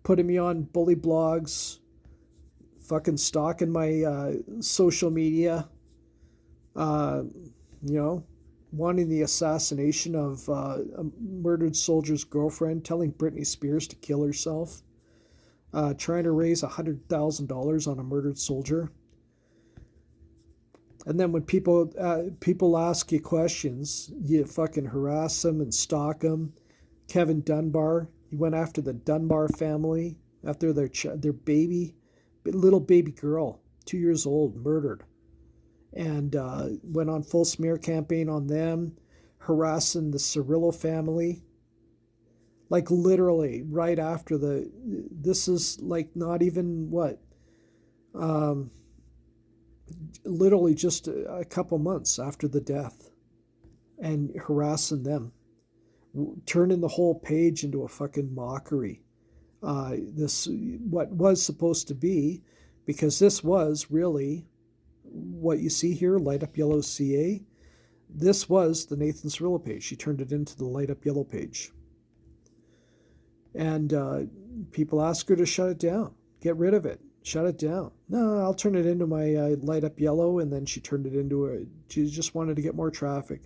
Putting me on bully blogs, fucking stalking my social media, wanting the assassination of a murdered soldier's girlfriend, telling Britney Spears to kill herself, trying to raise $100,000 on a murdered soldier. And then when people ask you questions, you fucking harass them and stalk them. Kevin Dunbar, he went after the Dunbar family, after their little baby girl, 2 years old, murdered. And went on full smear campaign on them, harassing the Cirillo family. Like literally right after this is like not even literally just a couple months after the death, and harassing them, turning the whole page into a fucking mockery. This, what was supposed to be, because this was really what you see here, Light Up Yellow CA. This was the Nathan Cirillo page. She turned it into the Light Up Yellow page. And people ask her to shut it down, get rid of it, shut it down. No, I'll turn it into my Light Up Yellow. And then she turned it into she just wanted to get more traffic.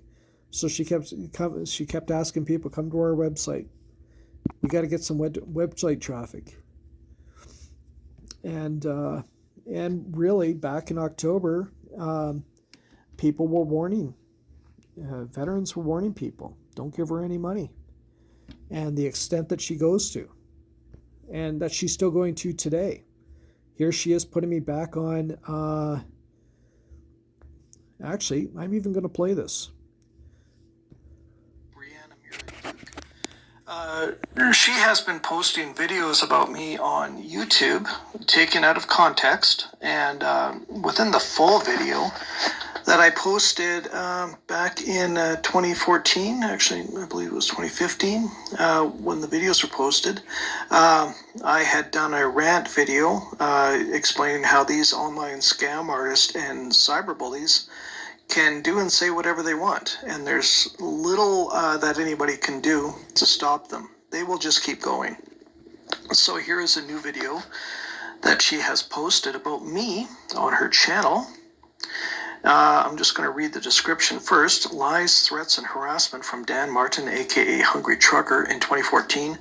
So she kept asking people, come to our website. We got to get some website traffic. And really, back in October, people were warning, veterans were warning people, don't give her any money. And the extent that she goes to, and that she's still going to today. Here she is putting me back on, actually, I'm even going to play this. Brianne, Amira, she has been posting videos about me on YouTube, taken out of context, and within the full video that I posted back in 2014, actually I believe it was 2015, when the videos were posted, I had done a rant video explaining how these online scam artists and cyberbullies can do and say whatever they want, and there's little that anybody can do to stop them. They will just keep going. So here is a new video that she has posted about me on her channel. I'm just going to read the description first. Lies, threats, and harassment from Dan Martin, aka Hungry Trucker, in 2014.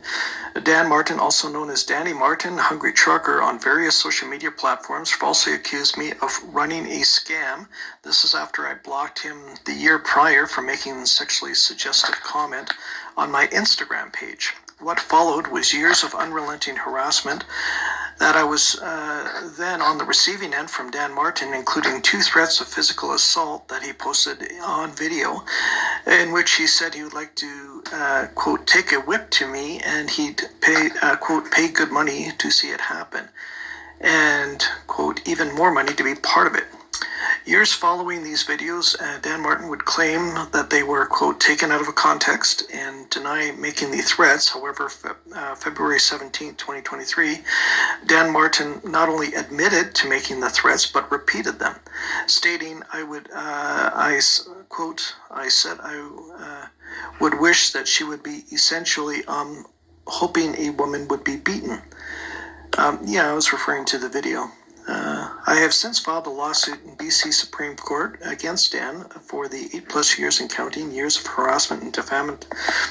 Dan Martin, also known as Danny Martin, Hungry Trucker, on various social media platforms, falsely accused me of running a scam. This is after I blocked him the year prior for making a sexually suggestive comment on my Instagram page. What followed was years of unrelenting harassment that I was then on the receiving end from Dan Martin, including 2 threats of physical assault that he posted on video, in which he said he would like to, quote, take a whip to me, and he'd pay, quote, pay good money to see it happen, and, quote, even more money to be part of it. Years following these videos, Dan Martin would claim that they were, quote, taken out of context and deny making the threats. However, February 17, 2023, Dan Martin not only admitted to making the threats, but repeated them, stating, I said I would wish that she would be essentially hoping a woman would be beaten. Yeah, I was referring to the video. I have since filed a lawsuit in BC Supreme Court against Dan for the 8+ years and counting years of harassment and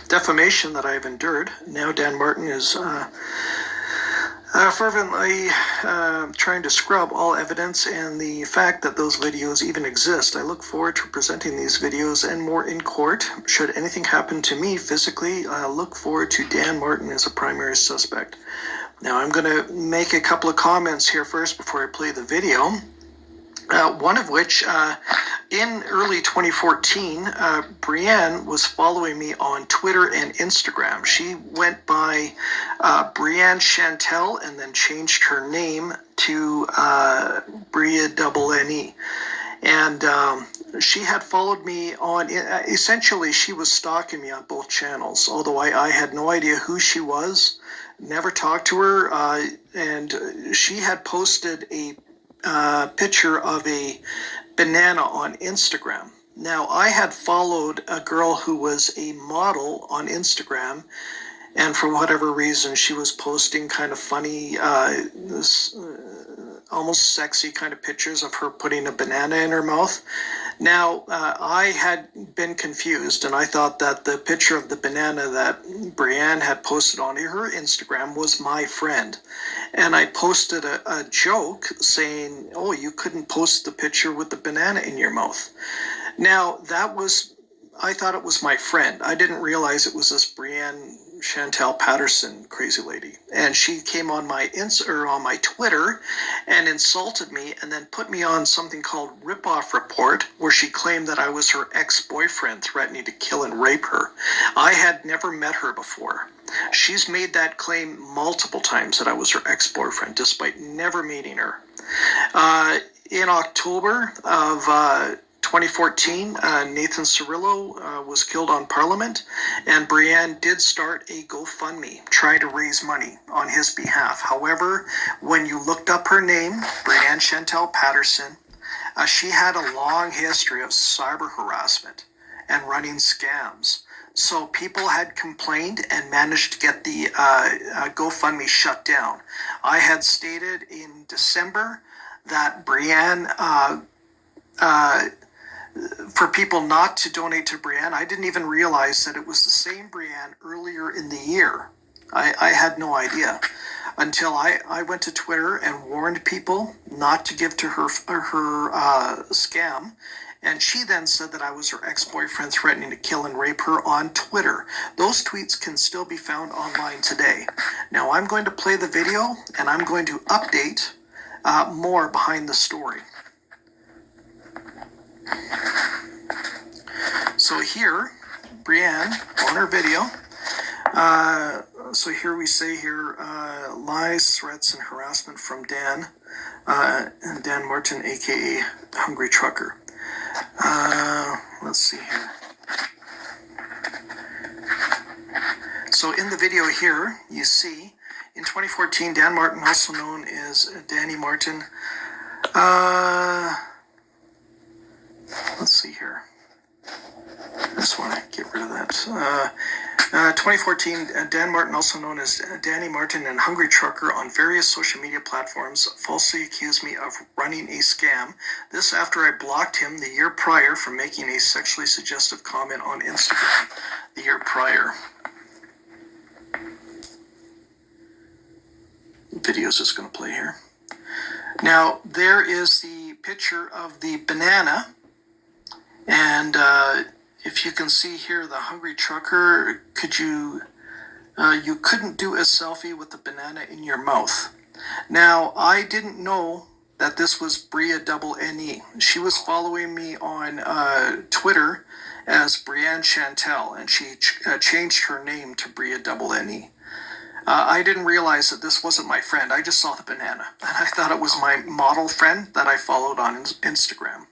defamation that I have endured. Now Dan Martin is fervently trying to scrub all evidence and the fact that those videos even exist. I look forward to presenting these videos and more in court. Should anything happen to me physically, I look forward to Dan Martin as a primary suspect. Now, I'm going to make a couple of comments here first before I play the video. One of which, in early 2014, Brianne was following me on Twitter and Instagram. She went by Brianne Chantal and then changed her name to Bridaoublene. And she had followed me on, essentially she was stalking me on both channels, although I had no idea who she was, never talked to her, and she had posted a picture of a banana on Instagram. Now, I had followed a girl who was a model on Instagram, and for whatever reason, she was posting kind of funny, almost sexy kind of pictures of her putting a banana in her mouth. Now, I had been confused, and I thought that the picture of the banana that Brianne had posted on her Instagram was my friend. And I posted a joke saying, oh, you couldn't post the picture with the banana in your mouth. Now, I thought it was my friend. I didn't realize it was this Brianne Chantal Patterson crazy lady. And she came on my on my Twitter and insulted me, and then put me on something called Ripoff Report, where she claimed that I was her ex-boyfriend threatening to kill and rape her. I had never met her before. She's made that claim multiple times, that I was her ex-boyfriend, despite never meeting her. In October of 2014, Nathan Cirillo was killed on Parliament, and Brianne did start a GoFundMe trying to raise money on his behalf. However, when you looked up her name, Brianne Chantal Patterson, she had a long history of cyber harassment and running scams. So people had complained and managed to get the GoFundMe shut down. I had stated in December that Brianne, for people not to donate to Brianne. I didn't even realize that it was the same Brianne earlier in the year. I had no idea until I went to Twitter and warned people not to give to her scam. And she then said that I was her ex-boyfriend threatening to kill and rape her on Twitter. Those tweets can still be found online today. Now I'm going to play the video, and I'm going to update more behind the story. So here, Brianne, on her video, so here we say here, lies, threats, and harassment from Dan, and Dan Martin, aka Hungry Trucker. Let's see here. So in the video here, you see, in 2014, Dan Martin, also known as Danny Martin, let's see here. I just want to get rid of that. 2014, Dan Martin, also known as Danny Martin and Hungry Trucker, on various social media platforms, falsely accused me of running a scam. This after I blocked him the year prior for making a sexually suggestive comment on Instagram the year prior. The video is just going to play here. Now, there is the picture of the banana. And if you can see here, the Hungry Trucker, you couldn't do a selfie with the banana in your mouth. Now, I didn't know that this was Bridaoublene. She was following me on Twitter as Brianne Chantal, and she changed her name to Bridaoublene. I didn't realize that this wasn't my friend. I just saw the banana, and I thought it was my model friend that I followed on Instagram.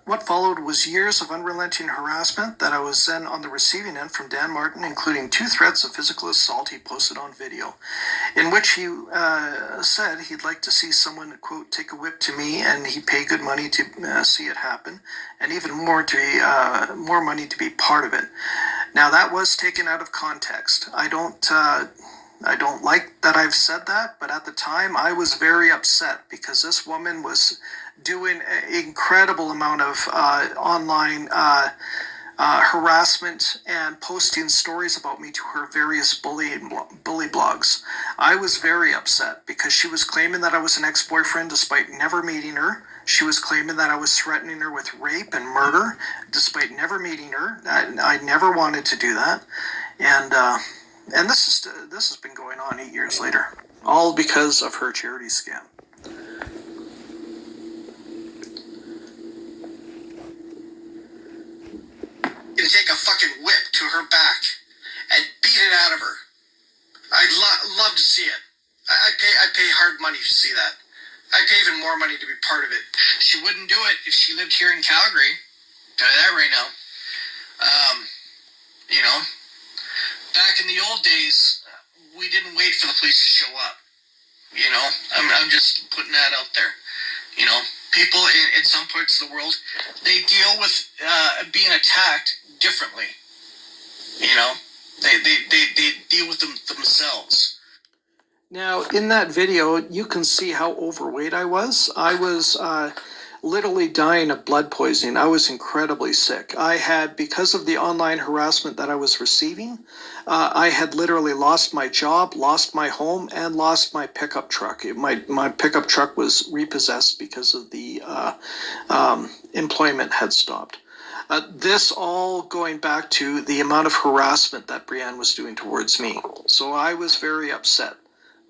What followed was years of unrelenting harassment that I was then on the receiving end from Dan Martin, including 2 threats of physical assault he posted on video, in which he said he'd like to see someone, quote, take a whip to me, and he'd pay good money to see it happen, and even more money to be part of it. Now, that was taken out of context. I don't like that I've said that, but at the time I was very upset because this woman was doing an incredible amount of online harassment and posting stories about me to her various bully blogs. I was very upset because she was claiming that I was an ex-boyfriend despite never meeting her. She was claiming that I was threatening her with rape and murder despite never meeting her. I never wanted to do that. And this has been going on 8 years later, all because of her charity scam. And take a fucking whip to her back and beat it out of her. I'd part of it. She wouldn't do it if she lived here in Calgary. Tell you that right now. You know, back in the old days, we didn't wait for the police to show up. You know, I'm just putting that out there. You know, people in some parts of the world, they deal with being attacked differently. You know, they deal with them themselves. Now, in that video, you can see how overweight I was. I was literally dying of blood poisoning. I was incredibly sick. I had, because of the online harassment that I was receiving, I had literally lost my job, lost my home, and lost my pickup truck. My pickup truck was repossessed because of the employment had stopped. This all going back to the amount of harassment that Brianne was doing towards me. So I was very upset.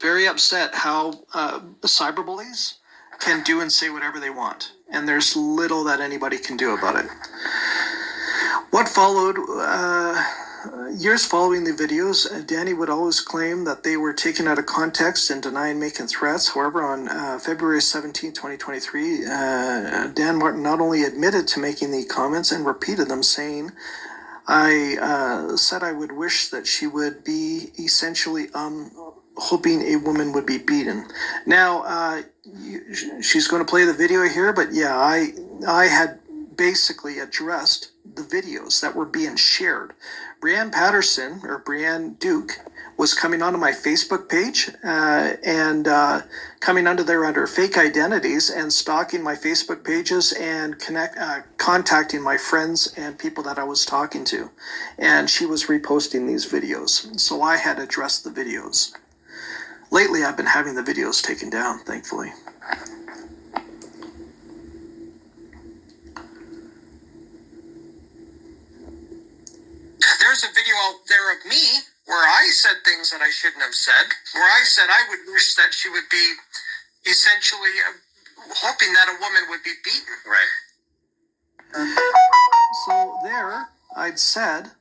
Very upset how cyberbullies can do and say whatever they want. And there's little that anybody can do about it. What followed, years following the videos, Danny would always claim that they were taken out of context and denying making threats. However, on February 17, 2023, Dan Martin not only admitted to making the comments and repeated them, saying, I said I would wish that she would be essentially hoping a woman would be beaten. Now, she's going to play the video here, but yeah, I had basically addressed the videos that were being shared. Brianne Patterson, or Brianne Duke, was coming onto my Facebook page and coming under there under fake identities and stalking my Facebook pages and contacting my friends and people that I was talking to. And she was reposting these videos. So I had addressed the videos. Lately, I've been having the videos taken down, thankfully. There's a video out there of me where I said things that I shouldn't have said, where I said I would wish that she would be essentially hoping that a woman would be beaten. Right. So there, I'd said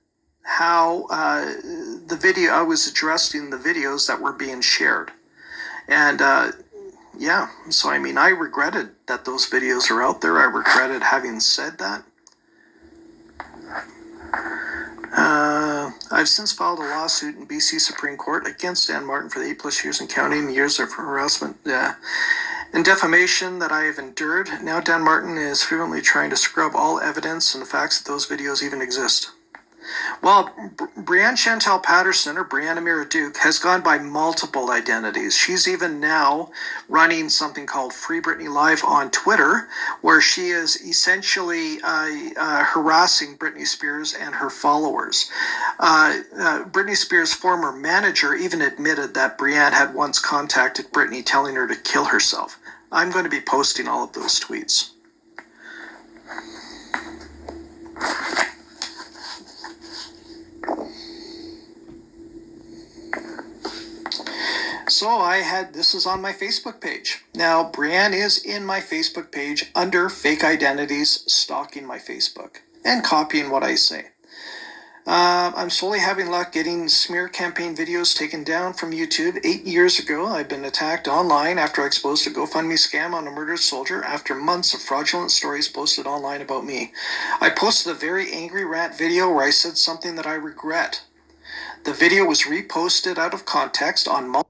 how the video, I was addressing the videos that were being shared. And yeah, so I mean, I regretted that those videos are out there. I regretted having said that. I've since filed a lawsuit in BC Supreme Court against Dan Martin for the 8+ years and counting years of harassment and defamation that I have endured. Now Dan Martin is frequently trying to scrub all evidence and the facts that those videos even exist. Well, Brianne Chantal Patterson, or Brianne Amira Duke, has gone by multiple identities. She's even now running something called Free Britney Live on Twitter, where she is essentially harassing Britney Spears and her followers. Britney Spears' former manager even admitted that Brianne had once contacted Britney telling her to kill herself. I'm going to be posting all of those tweets. So this is on my Facebook page. Now, Brianne is in my Facebook page under fake identities, stalking my Facebook and copying what I say. I'm slowly having luck getting smear campaign videos taken down from YouTube. 8 years ago, I've been attacked online after I exposed a GoFundMe scam on a murdered soldier after months of fraudulent stories posted online about me. I posted a very angry rant video where I said something that I regret. The video was reposted out of context on multiple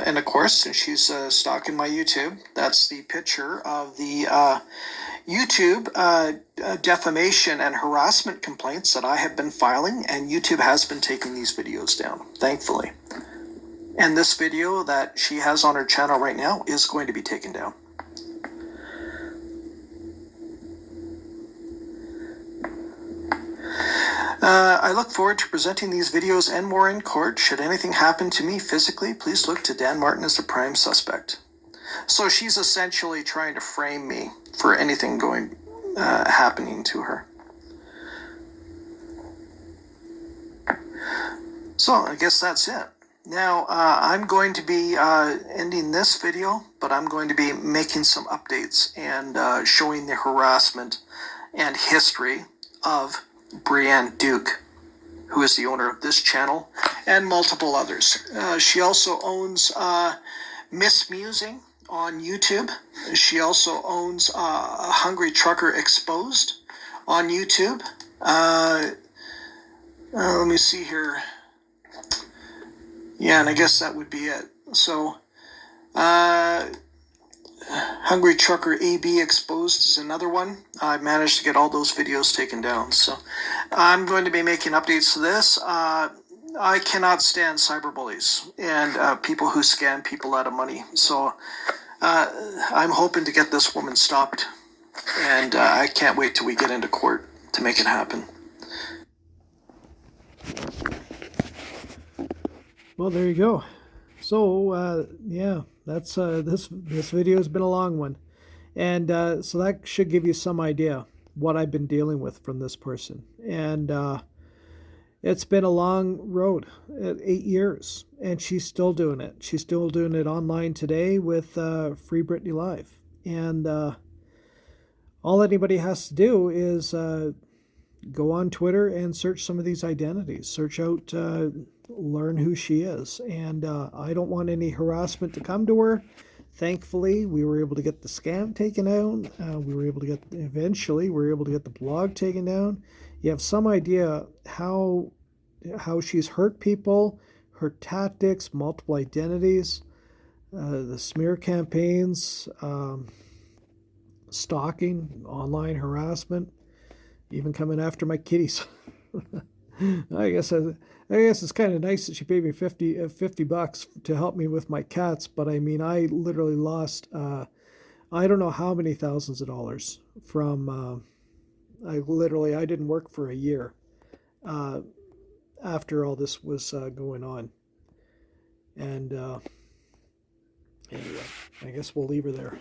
and of course, since she's stalking my YouTube, that's the picture of the YouTube defamation and harassment complaints that I have been filing, and YouTube has been taking these videos down, thankfully. And this video that she has on her channel right now is going to be taken down. I look forward to presenting these videos and more in court. Should anything happen to me physically, please look to Dan Martin as the prime suspect. So she's essentially trying to frame me for anything happening to her. So I guess that's it. Now, I'm going to be ending this video, but I'm going to be making some updates and showing the harassment and history of Brianne Duke. who is the owner of this channel and multiple others. She also owns Miss Musing on YouTube. She also owns Hungry Trucker Exposed on YouTube. Let me see here. Yeah, and I guess that would be it. So, Hungry Trucker AB Exposed is another one. I managed to get all those videos taken down. So, I'm going to be making updates to this. I cannot stand cyberbullies and people who scam people out of money. So, I'm hoping to get this woman stopped. And I can't wait till we get into court to make it happen. Well, there you go. So, yeah, that's this video has been a long one. And so that should give you some idea what I've been dealing with from this person. And it's been a long road, 8 years, and she's still doing it. She's still doing it online today with Free Britney Live. And all anybody has to do is go on Twitter and search some of these identities. Search out, learn who she is. And I don't want any harassment to come to her. Thankfully, we were able to get the scam taken down. Eventually, we were able to get the blog taken down. You have some idea how she's hurt people, her tactics, multiple identities, the smear campaigns, stalking, online harassment, even coming after my kitties. I guess it's kind of nice that she paid me $50 to help me with my cats, but I mean, I literally lost I don't know how many thousands of dollars from I didn't work for a year after all this was going on. And anyway, I guess we'll leave her there.